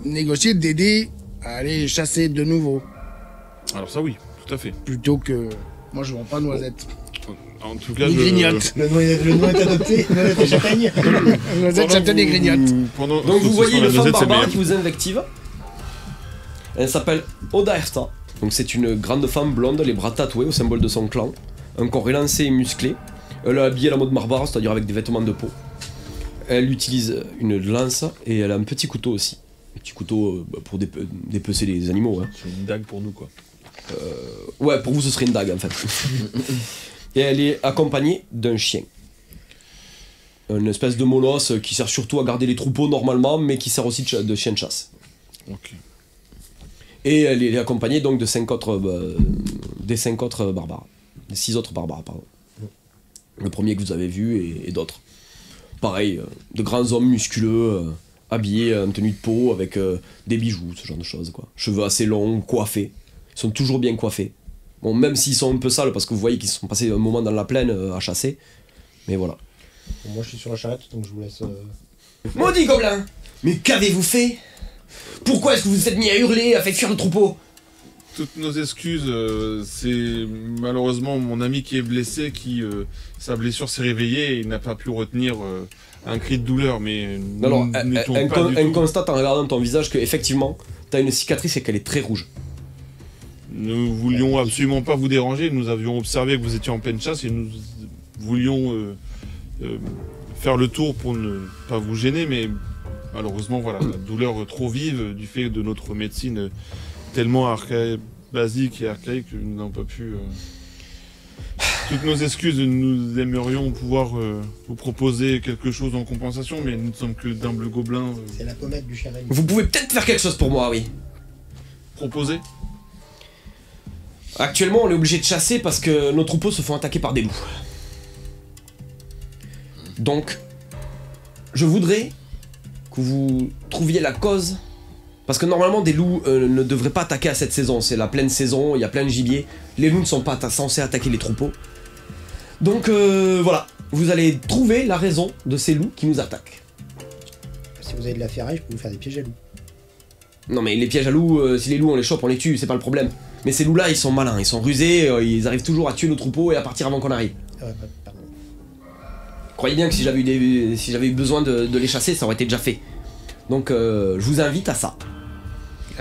négocier d'aider à aller chasser de nouveau. Alors ça oui, tout à fait. Plutôt que. Moi je vends pas noisettes. En tout cas, Ni grignotes. Le nom est adopté, le nom est châtaigne. Noisettes, châtaignes et grignotes. Donc vous voyez une femme barbare qui vous invective. Elle s'appelle Oda Erta. Donc c'est une grande femme blonde, les bras tatoués au symbole de son clan. Un corps élancé et musclé. Elle est habillée à la mode barbare, c'est-à-dire avec des vêtements de peau. Elle utilise une lance et elle a un petit couteau aussi. Un petit couteau pour dépecer les animaux. Hein. C'est une dague pour nous quoi. Ouais, pour vous ce serait une dague en fait. Et elle est accompagnée d'un chien. Une espèce de molosse qui sert surtout à garder les troupeaux normalement, mais qui sert aussi de chien de chasse. Ok. Et elle est accompagnée donc de 5 autres, des 5 autres barbares. Des 6 autres barbares, pardon. Le premier que vous avez vu et d'autres. Pareil, de grands hommes musculeux, habillés en tenue de peau, avec des bijoux, ce genre de choses quoi. Cheveux assez longs, coiffés. Ils sont toujours bien coiffés. Bon, même s'ils sont un peu sales, parce que vous voyez qu'ils sont passés un moment dans la plaine à chasser. Mais voilà. Bon, moi je suis sur la charrette, donc je vous laisse. Maudit gobelin! Mais qu'avez-vous fait? Pourquoi est-ce que vous vous êtes mis à hurler, à faire fuir le troupeau? Toutes nos excuses, c'est malheureusement mon ami qui est blessé, qui sa blessure s'est réveillée et il n'a pas pu retenir un cri de douleur, mais Alors, nous n'étions pas du elle tout. constate en regardant ton visage que effectivement, t'as une cicatrice et qu'elle est très rouge. Nous voulions absolument pas vous déranger, nous avions observé que vous étiez en pleine chasse et nous voulions faire le tour pour ne pas vous gêner, mais malheureusement voilà, la douleur trop vive du fait de notre médecine tellement basique et archaïque que nous n'avons pas pu... Toutes nos excuses, nous aimerions pouvoir vous proposer quelque chose en compensation, mais nous ne sommes que d'humbles gobelins. C'est la pommette du chaman. Vous pouvez peut-être faire quelque chose pour moi, oui. Proposer. Actuellement, on est obligé de chasser parce que nos troupeaux se font attaquer par des loups. Donc, je voudrais que vous trouviez la cause. Parce que normalement, des loups ne devraient pas attaquer à cette saison. C'est la pleine saison, il y a plein de gibier. Les loups ne sont pas censés attaquer les troupeaux. Donc voilà, vous allez trouver la raison de ces loups qui nous attaquent. Si vous avez de la ferraille, je peux vous faire des pièges à loups. Non mais les pièges à loups, si les loups on les chope, on les tue, c'est pas le problème. Mais ces loups-là, ils sont malins, ils sont rusés, ils arrivent toujours à tuer nos troupeaux et à partir avant qu'on arrive. Ah ouais, pardon. Croyez bien que si j'avais eu besoin de les chasser, ça aurait été déjà fait. Donc je vous invite à ça.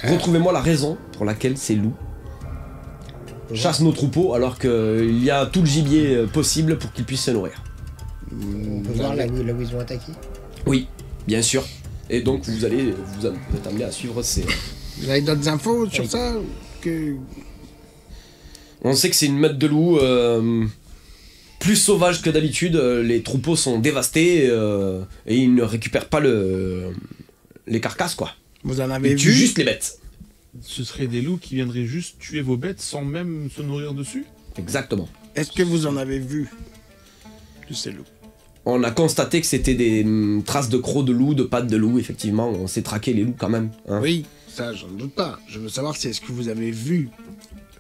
Retrouvez-moi la raison pour laquelle ces loups chassent nos troupeaux alors qu'il y a tout le gibier possible pour qu'ils puissent se nourrir. On peut voir là où ils ont attaqué. Oui, bien sûr. Et donc vous êtes amené à suivre ces... Vous avez d'autres infos sur ça que... On sait que c'est une meute de loups plus sauvage que d'habitude. Les troupeaux sont dévastés et ils ne récupèrent pas les carcasses quoi. Vous en avez Ils tuent vu juste les bêtes. Ce seraient des loups qui viendraient juste tuer vos bêtes sans même se nourrir dessus? Exactement. Est-ce que vous en avez vu de ces loups? On a constaté que c'était des traces de crocs de loup, de pattes de loup, effectivement. On s'est traqué les loups quand même. Hein. Oui, ça j'en doute pas. Je veux savoir si est-ce que vous avez vu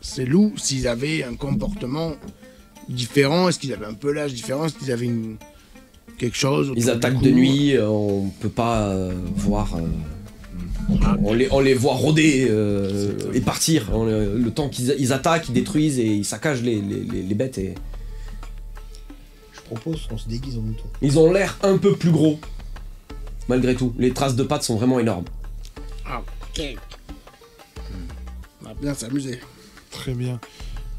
ces loups, s'ils avaient un comportement différent, est-ce qu'ils avaient un pelage différent, est-ce qu'ils avaient quelque chose. Ils autour attaquent du de cou. nuit, on peut pas voir. On les voit rôder et partir. Le temps qu'ils attaquent, ils détruisent et ils saccagent les bêtes. Et... Je propose qu'on se déguise en mouton. Ils ont l'air un peu plus gros, malgré tout. Les traces de pattes sont vraiment énormes. Ok. On va bien s'amuser. Très bien.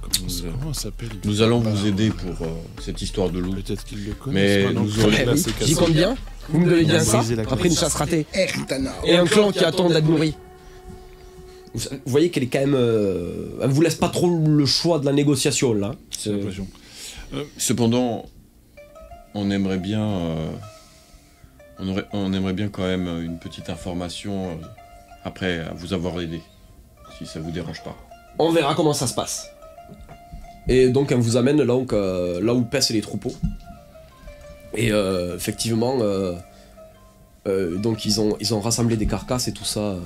Comment ça s'appelle Nous allons vous aider pour cette histoire de loup. Peut-être qu'il le connaît. Mais nous aurons... Là, c'est J'y cassé. compte bien. Vous me devez bien ça, Briser la après une chasse ratée. Ertana. Et un clan qui attend d'être nourri. Vous voyez qu'elle est quand même... elle vous laisse pas trop le choix de la négociation, là. J'ai l'impression. Cependant, on aimerait bien... on aimerait bien quand même une petite information après vous avoir aidé. Si ça vous dérange pas. On verra comment ça se passe. Et donc elle vous amène là où paissent les troupeaux. Et effectivement, donc ils ont rassemblé des carcasses et tout ça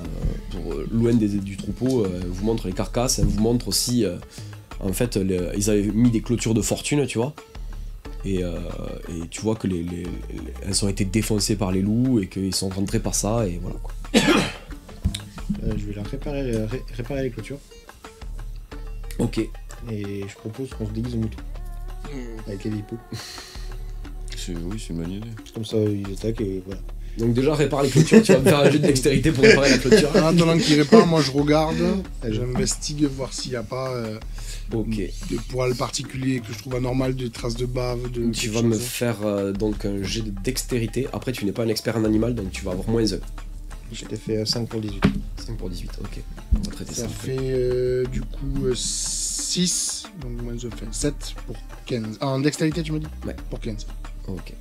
pour loin du troupeau. Elle vous montre les carcasses, elle vous montre aussi, en fait, ils avaient mis des clôtures de fortune, tu vois. Et tu vois que elles ont été défoncées par les loups et qu'ils sont rentrés par ça et voilà quoi. Je vais leur réparer les clôtures. Ok. Et je propose qu'on se déguise en mouton. Avec les hippos. Oui, c'est une bonne idée. Comme ça, ils attaquent et voilà. Donc déjà répare les clôtures, tu vas me faire un jet de dextérité pour réparer la clôture. En attendant qu'il répare, moi je regarde, j'investigue voir s'il n'y a pas Ok. de poils particuliers que je trouve anormal, des traces de bave, de. Tu quelque vas me chose. faire donc un jet de dextérité. Après, tu n'es pas un expert en animal, donc tu vas avoir moins 1. Je t'ai fait 5 pour 18. 5 pour 18, ok. On va traiter ça. Ça fait du coup 6, donc moi je fais 7 pour 15. Ah, en dextérité tu me dis Ouais. Pour 15. Ok.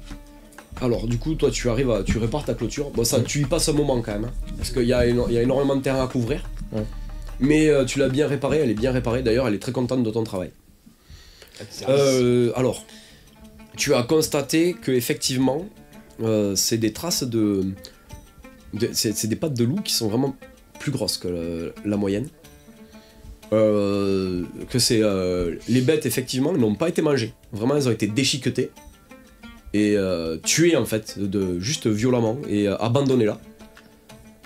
Alors, du coup, toi, tu répares ta clôture. Bon, ça, tu y passes un moment quand même, hein, parce qu'il y a énormément de terrain à couvrir. Ouais. Mais tu l'as bien réparée, elle est bien réparée. D'ailleurs, elle est très contente de ton travail. Alors, tu as constaté que effectivement, c'est des traces c'est des pattes de loup qui sont vraiment plus grosses que la moyenne. Que c'est les bêtes effectivement n'ont pas été mangées. Vraiment, elles ont été déchiquetées et tuées en fait, juste violemment et abandonnées là.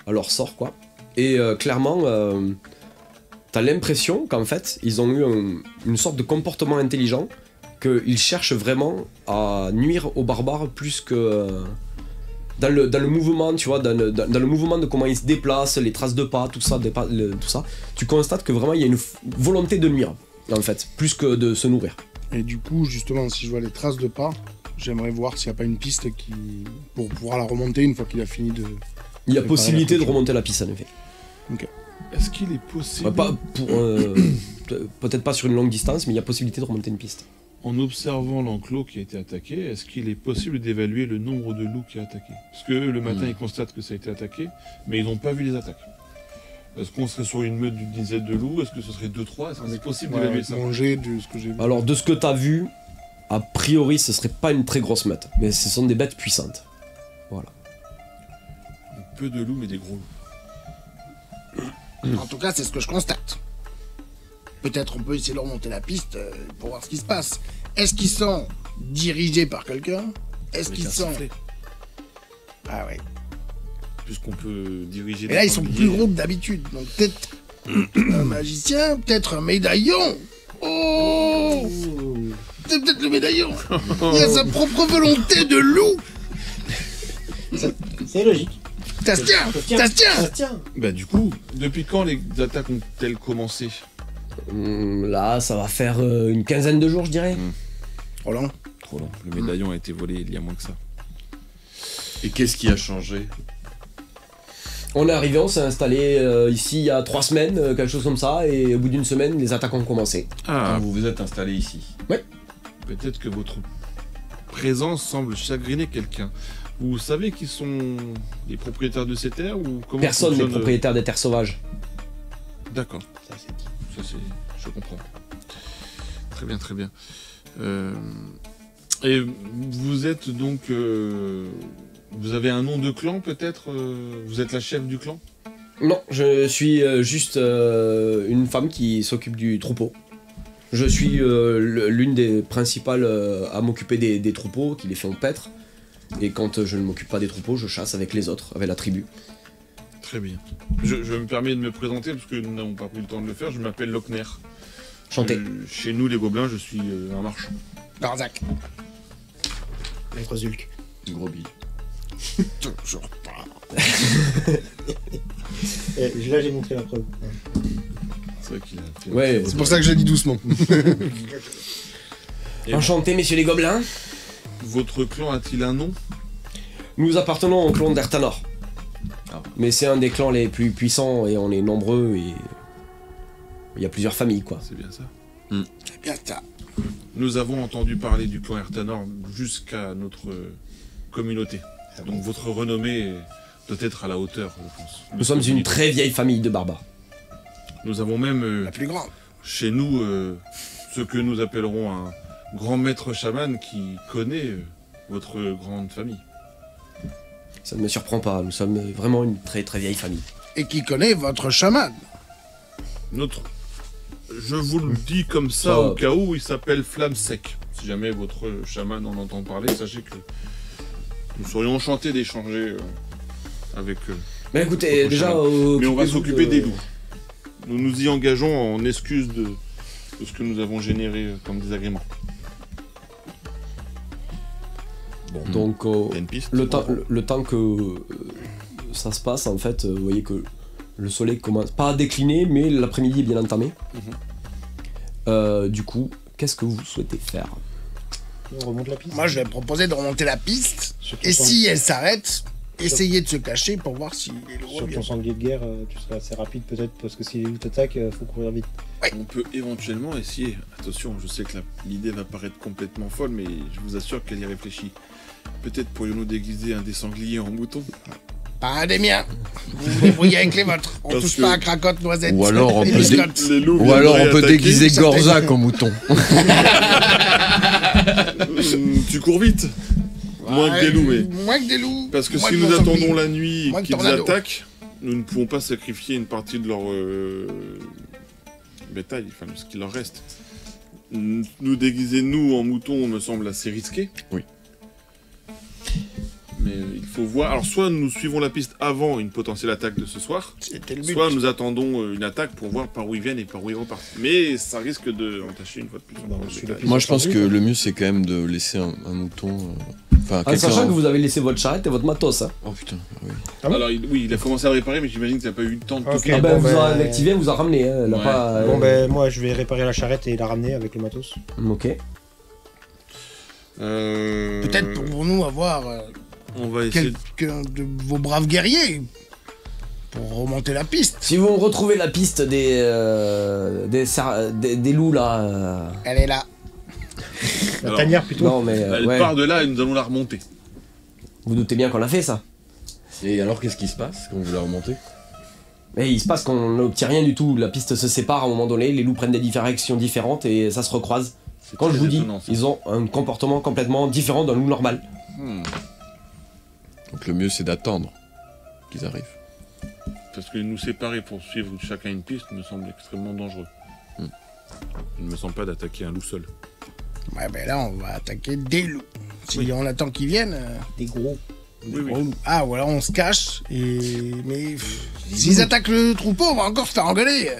À leur sort quoi. Et clairement, t'as l'impression qu'en fait, ils ont eu une sorte de comportement intelligent, qu'ils cherchent vraiment à nuire aux barbares plus que dans le mouvement, tu vois, dans le mouvement de comment ils se déplacent, les traces de pas, tout ça, tout ça. Tu constates que vraiment il y a une volonté de nuire, en fait, plus que de se nourrir. Et du coup, justement, si je vois les traces de pas, j'aimerais voir s'il n'y a pas une piste pour pouvoir la remonter une fois qu'il a fini de. Il y a Préparer possibilité la de clôture. remonter la piste en effet. Est-ce qu'il est possible, Pas pour, peut-être pas sur une longue distance, mais il y a possibilité de remonter une piste. en observant l'enclos qui a été attaqué, est-ce qu'il est possible d'évaluer le nombre de loups qui a attaqué? Parce que le matin, ils constatent que ça a été attaqué, mais ils n'ont pas vu les attaques. Est-ce qu'on serait sur une meute d'une dizaine de loups? Est-ce que ce serait 2-3? Est-ce que c'est possible d'évaluer ça? Manger de ce que j'ai vu. Alors de ce que t'as vu, a priori ce serait pas une très grosse meute, mais ce sont des bêtes puissantes. Voilà. Peu de loups, mais des gros loups. En tout cas, c'est ce que je constate. Peut-être on peut essayer de remonter la piste pour voir ce qui se passe. Est-ce qu'ils sont dirigés par quelqu'un? Est-ce Avec qu'ils un sont... sifflet. Ah ouais. Puisqu'on peut diriger. Et là, ils sont plus gros que d'habitude. Donc peut-être un magicien, peut-être un médaillon. Oh, c'est peut-être le médaillon. Il a sa propre volonté de loup. C'est logique. Ça se tient, ça se tient. Tiens. Bah du coup, depuis quand les attaques ont-elles commencé? Là, ça va faire une quinzaine de jours, je dirais. Roland, Trop long. Le médaillon a été volé il y a moins que ça. Et qu'est-ce qui a changé? On est arrivé, on s'est installé ici il y a 3 semaines, quelque chose comme ça, et au bout d'une semaine, les attaques ont commencé. Quand vous vous êtes installé ici. Peut-être que votre présence semble chagriner quelqu'un. Vous savez qui sont les propriétaires de ces terres ou comment Personne n'est fonctionne, propriétaire des terres sauvages. D'accord. Ça, c'est dit. Ça c'est, je comprends. Très bien, très bien. Et vous êtes donc, vous avez un nom de clan peut-être vous êtes la chef du clan? Non, je suis juste une femme qui s'occupe du troupeau. Je suis l'une des principales à m'occuper des troupeaux, qui les font paître. Et quand je ne m'occupe pas des troupeaux, je chasse avec les autres, avec la tribu. Très bien. Je me permets de me présenter parce que nous n'avons pas pris le temps de le faire. Je m'appelle Lochner. Chantez. Chez nous, les gobelins, je suis un marchand. Darzac. Maître Zulk. Gros bille. Toujours pas. Là, j'ai montré la preuve. C'est vrai qu'il a fait. Ouais, C'est pour ça que j'ai dit doucement. enchanté, messieurs les gobelins. Votre clan a-t-il un nom? Nous appartenons au clan d'Ertanor. Ah. Mais c'est un des clans les plus puissants et on est nombreux et il y a plusieurs familles quoi. C'est bien ça. C'est bien ça. Nous avons entendu parler du clan Ertanor jusqu'à notre communauté. Donc votre renommée doit être à la hauteur, je pense. Nous sommes une très vieille famille de barbares. Nous avons même La plus grande. chez nous ce que nous appellerons un grand maître chaman qui connaît votre grande famille. Ça ne me surprend pas, nous sommes vraiment une très très vieille famille. Et qui connaît votre chaman. Je vous le dis comme ça Ça- au cas où, il s'appelle Flamme Sec. Si jamais votre chaman en entend parler, sachez que nous serions enchantés d'échanger avec eux. Mais écoutez, Votre déjà... chaman. Mais on va occupez-vous s'occuper de- des loups. Nous nous y engageons en excuse de ce que nous avons généré comme désagrément. Bon, Donc T'as une piste? le temps que ça se passe, en fait, vous voyez que le soleil commence pas à décliner, mais l'après-midi est bien entamé. Du coup, qu'est-ce que vous souhaitez faire? On remonte la piste. Moi, je vais proposer de remonter la piste. Surtout Et ton- si elle s'arrête, essayer de se cacher pour voir si les loups Sur reviennent. ton sanglier de guerre, tu seras assez rapide peut-être, parce que si les loups t'attaquent, faut courir vite. On peut éventuellement essayer. Attention, je sais que l'idée va paraître complètement folle, mais je vous assure qu'elle y réfléchit. Peut-être pourrions-nous déguiser un des sangliers en mouton. Pas un des miens. Vous vous débrouillez avec les vôtres. On Parce touche que- pas à cracotte, noisette. Ou alors on et peut biscotte. Les loups Ou alors on viendraient peut attaquer. déguiser certaines- Gorzac en mouton. Tu cours vite. Moins que des loups, mais. Moins que des loups. Parce que moins si que nous mon attendons sanglier. la nuit Moins et que qu'ils tornado. attaquent, nous ne pouvons pas sacrifier une partie de leur bétail, enfin de ce qu'il leur reste. Nous déguiser nous en mouton me semble assez risqué. Oui. Mais il faut voir. Alors soit nous suivons la piste avant une potentielle attaque de ce soir, C'était le but. soit nous attendons une attaque pour voir par où ils viennent et par où ils repartent. Mais ça risque de entacher une fois de plus. Bah, encore je le suis bétail. là. Moi je pense que le mieux c'est quand même de laisser un mouton. Enfin, En quelqu'un. sachant que vous avez laissé votre charrette et votre matos. Hein. Oh putain, oui. Ah bon Alors oui, il a commencé à le réparer, mais j'imagine qu'il n'a pas eu le temps de tout Ok. faire. Ah ben, bon, vous ben- en l'activez, vous en ramenez. Hein. Elle a Ouais. pas, Bon, ben, moi, je vais réparer la charrette et la ramener avec le matos. Ok. Peut-être pour nous avoir On va essayer. quelqu'un de vos braves guerriers pour remonter la piste. Si vous retrouvez la piste des loups là... Elle est là. La Alors, tanière plutôt. Non mais Elle ouais. part de là et nous allons la remonter. Vous doutez bien qu'on a fait ça. Et alors qu'est-ce qui se passe quand vous la remontez? Mais il se passe qu'on n'obtient rien du tout. La piste se sépare à un moment donné, les loups prennent des directions différentes et ça se recroise. Quand je très vous dis, étonnant, ça. ils ont un comportement complètement différent d'un loup normal. Donc le mieux c'est d'attendre qu'ils arrivent. Parce que nous séparer pour suivre chacun une piste me semble extrêmement dangereux. Il ne me semble pas d'attaquer un loup seul. Ouais, ben là, on va attaquer des loups. Si Oui. on attend qu'ils viennent. Des gros. Oui, oui. gros loups. Ah, ou alors on se cache et. Mais. S'ils attaquent le troupeau, on va encore se faire engueuler.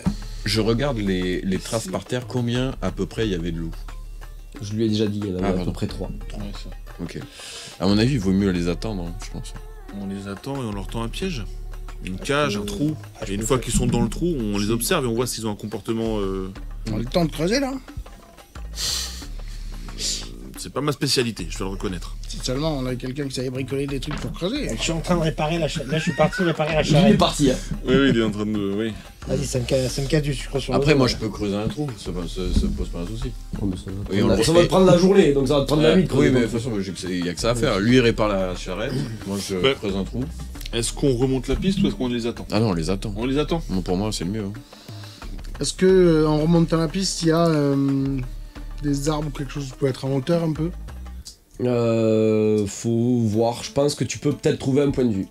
Je regarde les traces par terre, combien à peu près il y avait de loups? Je lui ai déjà dit, il y en avait Ah, à peu pardon. près 3. Ouais, ça. Ok. À mon avis, il vaut mieux les attendre, hein, je pense. On les attend et on leur tend un piège. Une cage, un trou. Ah, je Et une peux fois faire. qu'ils sont dans le trou, on les observe et on voit s'ils ont un comportement. On a le temps de creuser là. C'est pas ma spécialité, je dois le reconnaître. Si seulement on avait quelqu'un qui savait bricoler des trucs pour creuser. Je suis en train de réparer la charrette. Là, je suis parti réparer la Il est charrette. parti. Hein. Oui, oui, il est en train de. Oui. Vas-y, ça me casse du sucre sur le Après, dos, moi là. je peux creuser un trou, ça me pose pas un souci. Oh, mais ça va Oui, on prendre- le ça va te prendre la journée, donc ça va te prendre la nuit. de Oui, creuser. mais de toute façon, il y a que ça à faire. Lui il répare la charrette, moi je Ouais. creuse un trou. Est-ce qu'on remonte la piste ou est-ce qu'on les attend? Ah non, on les attend. On les attend. Bon, pour moi, c'est le mieux. Hein. Est-ce que en remontant la piste, il y a des arbres ou quelque chose qui peut être en hauteur un peu? Faut voir, je pense que tu peux peut-être trouver un point de vue.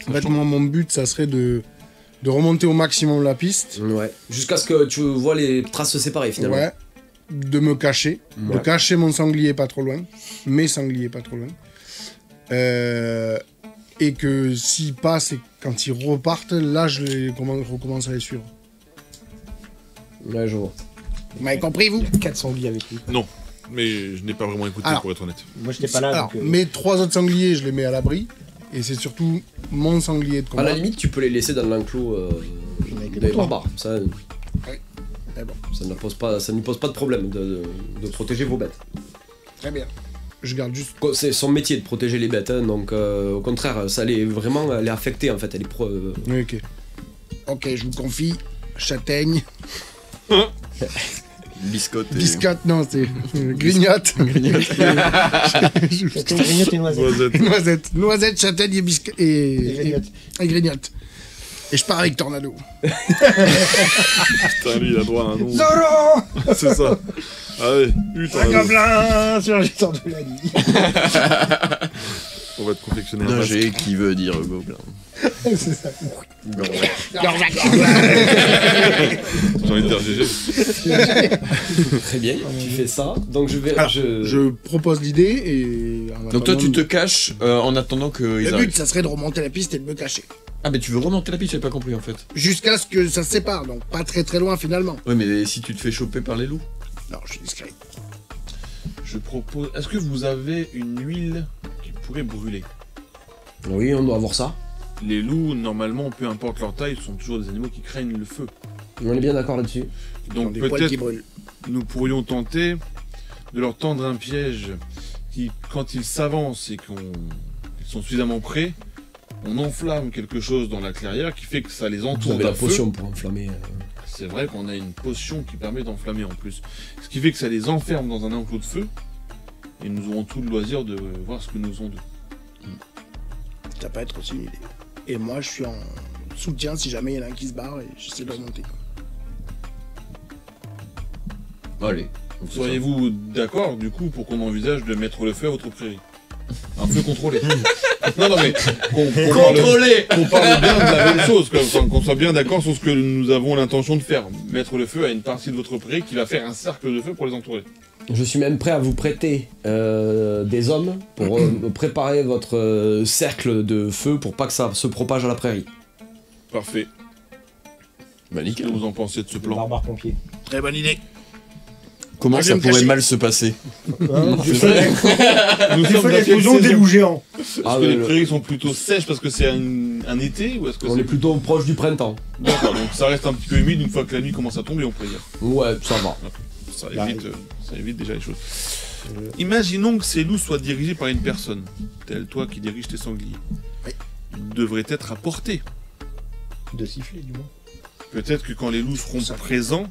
En fait, moi, mon but, ça serait de remonter au maximum la piste. Ouais. Jusqu'à ce que tu vois les traces se séparer finalement. Ouais. De me cacher. De Ouais. cacher mon sanglier pas trop loin. Mes sangliers pas trop loin. Et que s'ils passent et quand ils repartent, là, je recommence à les suivre. Ouais, je vois. Vous m'avez compris, vous? 4 sangliers avec lui. Non, mais je n'ai pas vraiment écouté Alors. pour être honnête. Moi, j'étais pas là. Alors, donc, mes 3 autres sangliers, je les mets à l'abri. Et c'est surtout mon sanglier de À combat. la limite, tu peux les laisser dans l'enclos Avec les des moutons. barbares. Ça, Mais bon, ça ne pose pas de problème de protéger vos bêtes. très bien. Je garde juste. C'est son métier de protéger les bêtes, hein, donc au contraire, ça elle est affectée en fait. Elle est Oui, ok. Ok, je vous confie. Châtaigne. Biscotte. Biscotte, non, c'est grignote. C'était une grignote et une noisette. Noisette. Noisette, châtaigne et biscotte. Et grignote. Et grignote. Et je pars avec Tornado. Putain, lui, il a droit à un nom. Zoro C'est ça. Ah ouais, putain. Un gobelin surgissant de la nuit. On va te confectionner un Un masque. G qui veut dire gobelin. C'est ça. J'ai envie de dire GG. très bien. Tu fais ça, donc je vais. Alors, je propose l'idée et... en Donc toi attendant, tu te caches en attendant qu'ils Le but, arrivent. ça serait de remonter la piste et de me cacher. Ah mais tu veux remonter la piste, j'avais pas compris en fait. Jusqu'à ce que ça se sépare, donc pas très très loin finalement. Ouais mais si tu te fais choper par les loups. Non, je suis discret. Je propose. Est-ce que vous avez une huile qui pourrait brûler? Oui, on doit avoir ça. Les loups, normalement, peu importe leur taille, sont toujours des animaux qui craignent le feu. On est bien d'accord là-dessus. Ils ont Donc des poils qui peut-être brûlent. nous pourrions tenter de leur tendre un piège qui, quand ils s'avancent et qu'ils sont suffisamment près, on enflamme quelque chose dans la clairière qui fait que ça les Vous entoure avez d'un la feu. potion pour enflammer. C'est vrai qu'on a une potion qui permet d'enflammer en plus. Ce qui fait que ça les enferme dans un enclos de feu. Et nous aurons tout le loisir de voir ce que nous ont d'eux. Ça peut être aussi une idée. Et moi, je suis en soutien si jamais il y en a un qui se barre et j'essaie de remonter. Allez. on fait ça. Seriez-vous d'accord, du coup, pour qu'on envisage de mettre le feu à votre prairie? Un feu contrôlé. Non, mais qu'on parle bien de la même chose, qu'on soit bien d'accord sur ce que nous avons l'intention de faire. Mettre le feu à une partie de votre prairie qui va faire un cercle de feu pour les entourer. Je suis même prêt à vous prêter des hommes pour préparer votre cercle de feu pour pas que ça se propage à la prairie. Parfait. Bah Qu'est-ce que nickel. vous en pensez de ce Le plan? barbare pompier. Très bonne idée. Comment Moi, je ça vais me pourrait cacher. mal se passer? Nous Il sommes faut dans les quelle bousons des saison? loups géants. Est-ce Ah, que ouais, les le- prairies sont plutôt sèches parce que c'est un été ou est-ce que On est plutôt proche du printemps. D'accord, donc ça reste un petit peu humide une fois que la nuit commence à tomber, on pourrait dire. Ouais, ça va. Ça évite déjà les choses. Imaginons que ces loups soient dirigés par une personne, telle toi qui dirige tes sangliers. Oui. Ils devraient être à portée. De siffler, du moins. Peut-être que quand les loups seront Ça. présents,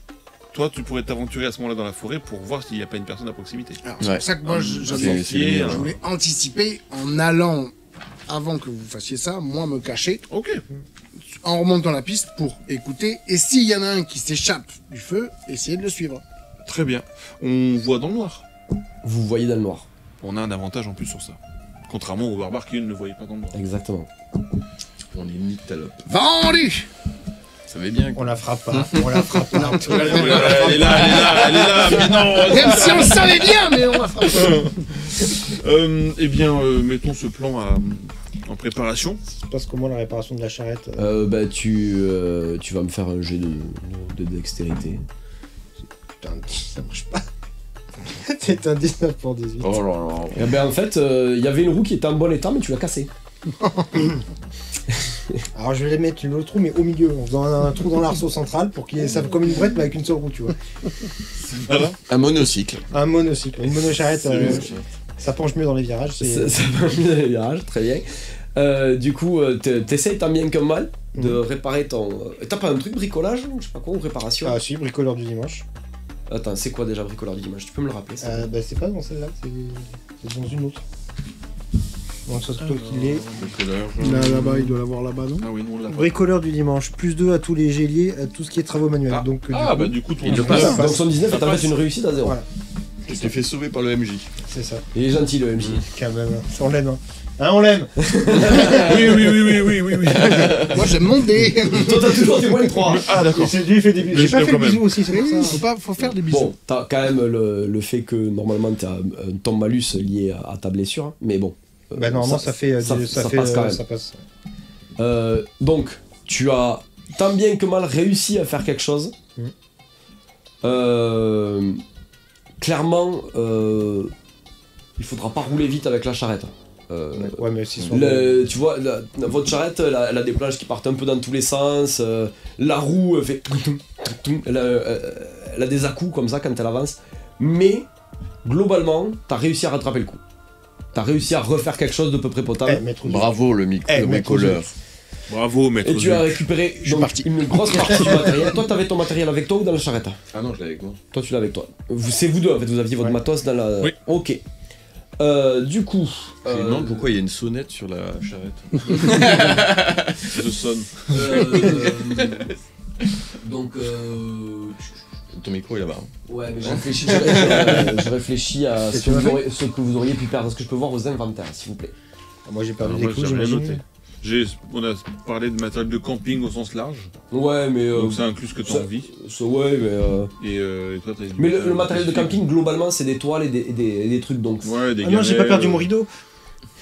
toi tu pourrais t'aventurer à ce moment-là dans la forêt pour voir s'il n'y a pas une personne à proximité. Alors, c'est Ouais. pour ça que moi, Un j'avais c'est le meilleur. je voulais anticiper en allant, avant que vous fassiez ça, moi me cacher, Ok. en remontant la piste pour écouter. Et s'il y en a un qui s'échappe du feu, essayez de le suivre. Très bien. On voit dans le noir. Vous voyez dans le noir. On a un avantage en plus sur ça. Contrairement aux barbares qui eux, ne voyaient pas dans le noir. Exactement. On est nyctalope. Vendu. Ça va bien. On la frappe pas. On la frappe pas. Elle est là, mais non. Même si on le savait bien, mais on va frapper. Eh bien, mettons ce plan en préparation. Ça se passe comment la réparation de la charrette Bah tu vas me faire un jet de dextérité. Putain, ça marche pas. C'est un 19 pour 18. Oh là là. Eh ben en fait, il y avait une roue qui était en bon état mais tu l'as cassée. Alors je vais les mettre le trou mais au milieu, en faisant un trou dans l'arceau central pour qu'il y ait ça comme une brette mais avec une seule roue, tu vois. Voilà. Un monocycle. Un monocycle, une monocharrette, C'est ça penche mieux dans les virages. Ça va mieux dans les virages, très bien. Du coup, t'essayes tant bien que mal de réparer ton... T'as pas un truc bricolage ou je sais pas quoi, ou réparation? Ah si, bricoleur du dimanche. Attends, c'est quoi déjà bricoleur du dimanche? Tu peux me le rappeler ça? Bah c'est pas dans celle-là, c'est dans une autre. Donc ça se peut qu'il est. Là-bas, il doit l'avoir là-bas, non? Ah oui, nous on l'a pas. Bricoleur du dimanche, plus 2 à tous les géliers, à tout ce qui est travaux manuels. Ah, Donc, bah du coup, ton Il le passe. passe. Donc son 19 Ça est en passe. fait une réussite à 0. Voilà. Tu t'es fait sauver par le MJ. c'est ça. Il est gentil le MJ. Quand même, on l'aime. Hein, on l'aime. Oui. Moi, j'aime monter. Toi t'as toujours des moins de 3. Ah d'accord. C'est lui, il fait des bisous. Mais J'ai pas je fait l'aime de quand bisous aussi, c'est pour ça. Faut faire des bisous. Bon, t'as quand même le fait que normalement t'as ton malus lié à ta blessure, mais bon, Bah normalement ça fait... ça fait, passe quand même. ça passe. Donc, tu as tant bien que mal réussi à faire quelque chose. Clairement, il faudra pas rouler vite avec la charrette. Ouais, mais s'ils sont... Tu vois, votre charrette, elle a des planches qui partent un peu dans tous les sens. La roue fait... Elle a des à-coups comme ça quand elle avance. Mais, globalement, t'as réussi à rattraper le coup. T'as réussi à refaire quelque chose de peu près potable. Bravo le bricoleur. Bravo, maître. Et tu as récupéré donc, une grosse partie du matériel. Toi, t'avais ton matériel avec toi ou dans la charrette? Ah non, je l'ai avec moi. Toi, tu l'as avec toi. C'est vous deux, en fait, vous aviez votre matos dans la... Oui. Ok. Du coup... Je me demande pourquoi il y a une sonnette sur la charrette. Je sonne. Donc... Ton micro est là-bas. Ouais, mais je réfléchis à ce que vous auriez pu perdre. Est-ce que je peux voir vos inventaires, s'il vous plaît? Moi j'ai perdu Alors, des moi, clous, j'ai rien j'imagine. noté. On a parlé de matériel de camping au sens large, Ouais, mais... donc ça inclut ce que tu as envie. Ouais, mais... Et toi, t'as Mais le matériel de camping, globalement, c'est des toiles et des trucs, donc... Ouais, des Ah non, j'ai pas galets, perdu mon rideau.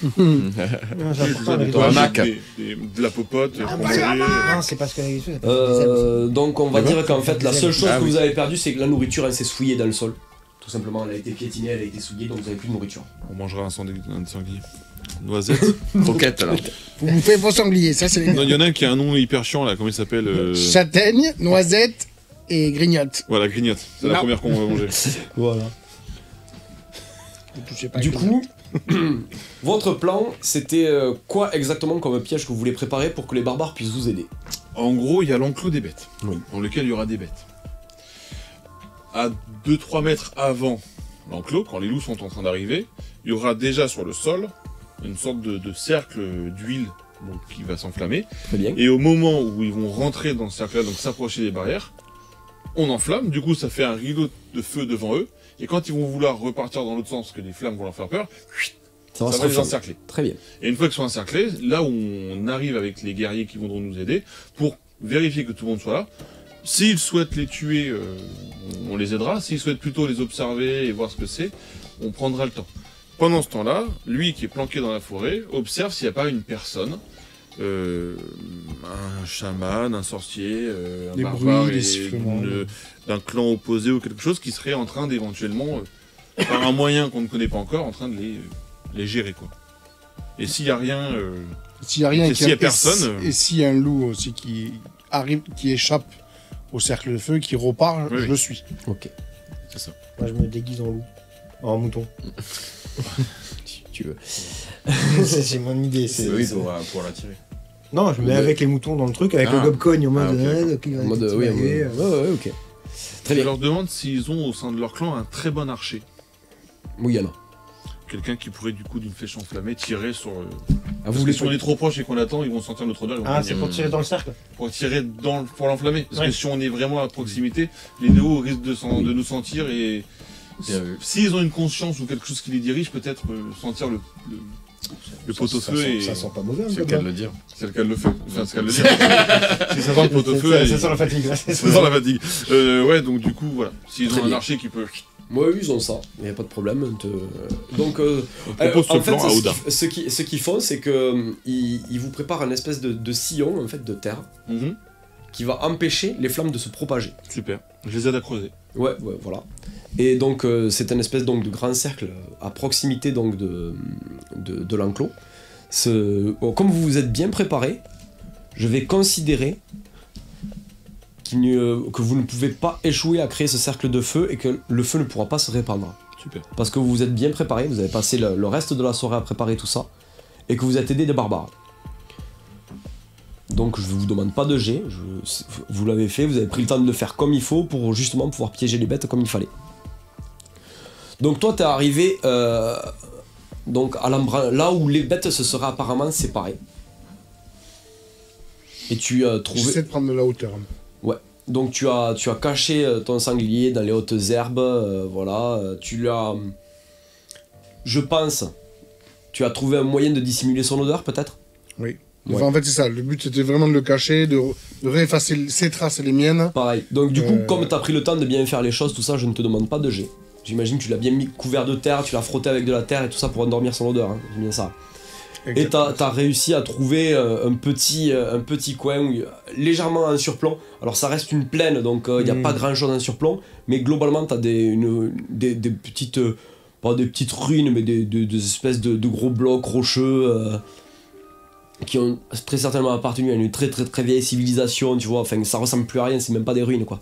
des hamac. de la popote, Non, c'est parce que la guisseuse, Donc on va dire qu'en fait la seule chose Ah que oui. vous avez perdue, c'est que la nourriture elle s'est souillée dans le sol. Tout simplement, elle a été piétinée, elle a été souillée, donc vous avez plus de nourriture. On mangera un sanglier. Noisette. Croquette alors. Vous bouffez vos sangliers, ça c'est les Non, il y en a un qui a un nom hyper chiant là, comment il s'appelle châtaigne, noisette et grignote. Voilà, grignote. C'est la Non. première qu'on va manger. Voilà. Ne touchez pas à Du grignote. coup, votre plan, c'était quoi exactement comme piège que vous voulez préparer pour que les barbares puissent vous aider? En gros, il y a l'enclos des bêtes, Oui. dans lequel il y aura des bêtes. À 2-3 mètres avant l'enclos, quand les loups sont en train d'arriver, il y aura déjà sur le sol une sorte de cercle d'huile donc, qui va s'enflammer. Très bien. Et au moment où ils vont rentrer dans ce cercle-là, donc s'approcher des barrières, on enflamme, du coup ça fait un rideau de feu devant eux, et quand ils vont vouloir repartir dans l'autre sens, que les flammes vont leur faire peur, Ça va ça se va les refermer. encercler. Très bien. Et une fois qu'ils sont encerclés, là où on arrive avec les guerriers qui viendront nous aider, pour vérifier que tout le monde soit là. S'ils souhaitent les tuer, on les aidera. S'ils souhaitent plutôt les observer et voir ce que c'est, on prendra le temps. Pendant ce temps-là, lui qui est planqué dans la forêt, observe s'il n'y a pas une personne, un chaman, un sorcier, un Des barbare bruits, des et sifflements. d'un clan opposé ou quelque chose qui serait en train d'éventuellement, par un moyen qu'on ne connaît pas encore, en train de les gérer quoi. Et s'il n'y a rien, S'il y a rien Et et s'il y a personne, et s'il y a un loup aussi qui arrive, qui échappe au cercle de feu, qui repart, Oui, je oui. le suis. Ok. c'est ça. Moi je me déguise en loup. En mouton. Si tu veux. C'est mon idée. c'est- Oui, c'est- pour pouvoir l'attirer. Non, je me mets avec les moutons dans le truc, avec Ah. le gobcogne en mode... Ah, ok, donc il va En mode, être oui, tiraillé, ouais, ok. Très Je bien. leur demande s'ils ont au sein de leur clan un très bon archer. Oui, alors. Quelqu'un qui pourrait du coup d'une flèche enflammée tirer sur... Ah, Parce vous que voulez si on est trop proche et qu'on attend, ils vont sentir notre odeur, ils vont Ah, venir. c'est pour tirer dans le cercle. Pour tirer pour l'enflammer. Parce Ouais. que si on est vraiment à proximité, les néos risquent de nous sentir et... Bien vu. S'ils ont une conscience ou quelque chose qui les dirige, peut-être sentir le pot-au-feu et... Ça sent pas mauvais, C'est le cas de le dire. C'est le cas de le fait. Enfin, c'est le cas de le dire. Si ça sent le pot-au-feu... Ça sent la fatigue. là. Ça sent la fatigue. Ouais, donc du coup, voilà. S'ils Très ont un bien. archer qui peut... Ouais, ils ont ça, il n'y a pas de problème. Donc, On propose en ce plan à fait, Oda. ce qu'ils font, c'est que ils vous préparent un espèce de sillon en fait de terre Mhm. qui va empêcher les flammes de se propager. Super. Je les aide à creuser. Ouais, voilà. Et donc c'est un espèce donc de grand cercle à proximité donc de l'enclos. Comme vous vous êtes bien préparé, je vais considérer que vous ne pouvez pas échouer à créer ce cercle de feu et que le feu ne pourra pas se répandre. Super. Parce que vous vous êtes bien préparé, vous avez passé le reste de la soirée à préparer tout ça, et que vous êtes aidé des barbares. Donc je ne vous demande pas de jet, vous l'avez fait, vous avez pris le temps de le faire comme il faut pour justement pouvoir piéger les bêtes comme il fallait. Donc toi t'es arrivé donc à là où les bêtes se seraient apparemment séparées. Et tu as trouvé... J'essaie de prendre de la hauteur. Donc tu as caché ton sanglier dans les hautes herbes, voilà, tu l'as... Je pense, tu as trouvé un moyen de dissimuler son odeur peut-être? Oui. Ouais. Enfin, en fait, c'est ça. Le but, c'était vraiment de le cacher, de réeffacer ses traces et les miennes. Pareil. Donc du coup, comme tu as pris le temps de bien faire les choses, tout ça, je ne te demande pas de jet. J'imagine que tu l'as bien mis couvert de terre, tu l'as frotté avec de la terre et tout ça pour endormir son odeur, hein. C'est bien ça. Et t'as réussi à trouver un petit coin légèrement en surplomb. Alors ça reste une plaine, donc il n'y a pas grand chose en surplomb, mais globalement t'as des petites, pas des petites ruines, mais des espèces de gros blocs rocheux qui ont très certainement appartenu à une très vieille civilisation, tu vois. Enfin, ça ressemble plus à rien, c'est même pas des ruines, quoi.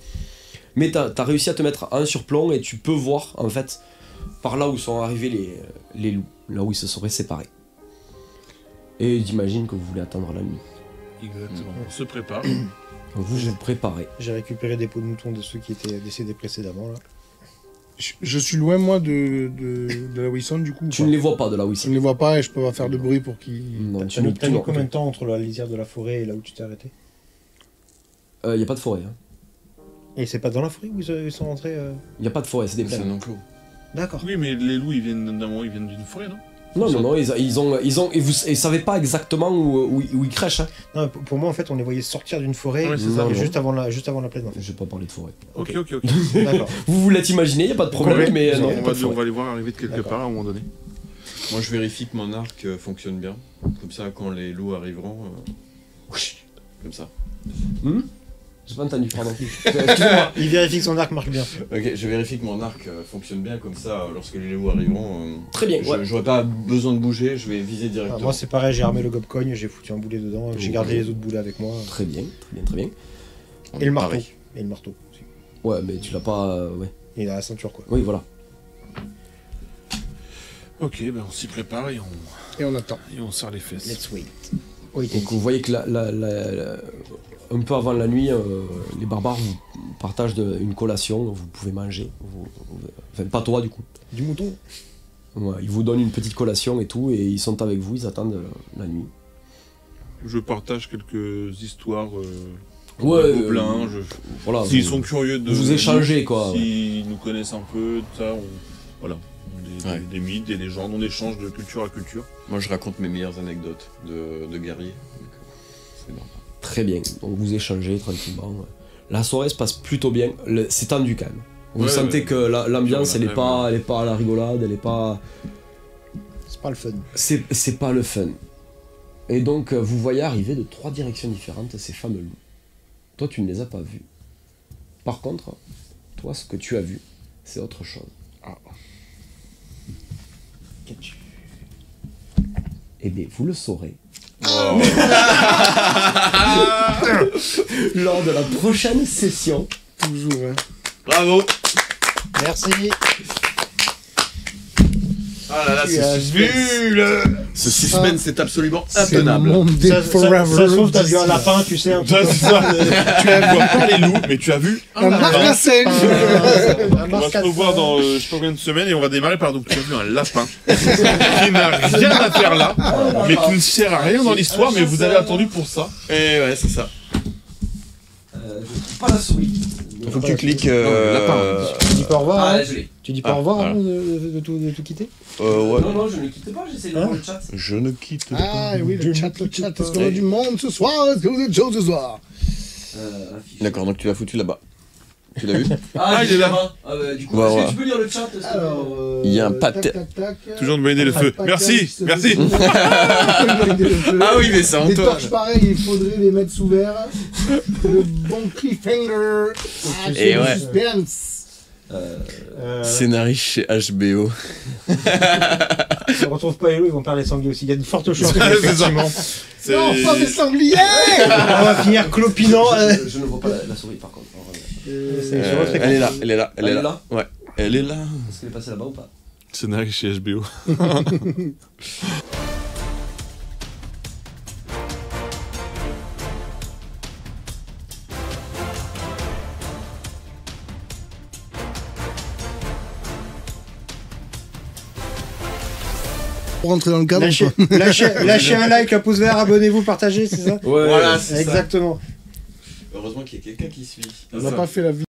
Mais t'as réussi à te mettre en surplomb et tu peux voir, en fait, par là où sont arrivés les loups, là où ils se seraient séparés. Et j'imagine que vous voulez attendre la nuit. Exactement. On se prépare. Vous vous préparez. J'ai récupéré des peaux de mouton de ceux qui étaient décédés précédemment là. Je suis loin, moi, de la Wilson, du coup. Tu ne les vois pas de là où ils Je sont. ne les vois pas et je peux pas faire de bruit pour qu'ils... Non, T'as mis combien de temps entre la lisière de la forêt et là où tu t'es arrêté? Il n'y a pas de forêt. Hein. Et c'est pas dans la forêt où ils sont rentrés Il n'y a pas de forêt, c'est des C'est plaines. un enclos. D'accord. Oui, mais les loups, ils viennent d'une forêt, non? Non, ils savaient pas exactement où ils crèchent. Hein. Non, pour moi, en fait, on les voyait sortir d'une forêt Ouais, c'est ça. Non. juste avant la plaine. En fait. Je vais pas parler de forêt. Ok. D'accord. Vous l'êtes imaginé, il n'y a pas de problème, Complet. mais non, On pas de forêt. va les voir arriver de quelque D'accord. part à un moment donné. Moi, je vérifie que mon arc fonctionne bien. Comme ça, quand les loups arriveront, comme ça. J'ai pas entendu, pardon. Excusez-moi. Il vérifie que son arc marche bien. Ok, je vérifie que mon arc fonctionne bien. Comme ça, lorsque les loups arriveront, Très bien, ouais. j'aurai pas besoin de bouger. Je vais viser Ah, directement. moi, c'est pareil, j'ai armé le gobcogne, j'ai foutu un boulet dedans, j'ai gardé les autres boulets avec moi. Très bien. On Et est le marteau. pareil. Et le marteau aussi. Ouais, mais tu l'as pas. Ouais. Il a la ceinture, quoi. Oui, voilà. Ok, ben on s'y prépare et Et on attend. on serre les fesses. Let's wait. Wait Donc vous voyez que un peu avant la nuit, les barbares vous partagent une collation, vous pouvez manger. Enfin, pas toi du coup. Du mouton. Ouais, ils vous donnent une petite collation et tout, et ils sont avec vous, ils attendent la nuit. Je partage quelques histoires Ouais, gobelins. Voilà, S'ils vous- sont curieux de... vous échangez, quoi, S'ils nous connaissent un peu, tout ça, voilà. Ouais. Des mythes, des légendes, on échange de culture à culture. Moi, je raconte mes meilleures anecdotes de guerriers. Donc, c'est normal. Très bien, donc vous échangez tranquillement. La soirée se passe plutôt bien, c'est tendu quand même. Vous Ouais, sentez ouais. que l'ambiance, On a elle est pas à la rigolade, elle est pas... C'est pas le fun. C'est pas le fun. Et donc, vous voyez arriver de 3 directions différentes ces fameux loups. Toi, tu ne les as pas vus. Par contre, toi, ce que tu as vu, c'est autre chose. Qu'as-tu? Eh bien, vous le saurez Oh. lors de la prochaine session. Toujours, hein. Bravo. Merci. Ah là là, Tu as vu ce suspense est absolument C'est le intenable. monde des Ça forever. se trouve, t'as vu un lapin, tu sais, un peu. Ça, c'est ça. Tu vois pas les loups, mais tu as vu Un marcassin. Un On va se marcassin. revoir dans je sais pas combien de semaines et on va démarrer par donc tu as vu un lapin qui n'a rien à faire là, mais qui ne sert à rien dans l'histoire, mais vous avez attendu pour ça. Et ouais, c'est ça. Pas la souris. Faut que tu cliques. Tu dis pas au revoir, Ah, hein je l'ai. Tu dis pas Ah, au revoir voilà. avant de tout quitter? Ouais. Non, je ne quitte pas, j'essaie de voir le chat. Je ne quitte pas. Ah oui, le chat. Est-ce qu'on a du monde ce soir? Est-ce que vous êtes chaud ce soir? D'accord, donc tu l'as foutu là-bas. Tu l'as vu? Ah, il est là. Du coup, Ouais, est-ce ouais. que tu peux lire le chat Alors, Il y a un pâté. Toujours de baigner le feu. Merci, merci. Ah oui, mais c'est Des Antoine. torches pareilles, il faudrait les mettre sous verre. Le bon cliffhanger. Et Le ouais. suspense. Scénariste chez HBO. Ils ne retrouvent pas les loups, ils vont perdre les sangliers aussi. Il y a de fortes chances. C'est ça. Effectivement. C'est- Non, pas des sangliers. On va finir clopinant. Je ne vois pas la souris par contre. C'est sur votre écran. Elle est là, elle est là, elle est Elle est là. là. Ouais, elle est là. Est-ce qu'elle est passée là-bas ou pas? Scénario chez HBO. Pour rentrer dans le cadre. Lâchez un like, un pouce vert, abonnez-vous, partagez, c'est ça? Ouais. Voilà, c'est ça. Exactement. Heureusement qu'il y a quelqu'un qui suit. On n'a pas fait la vie.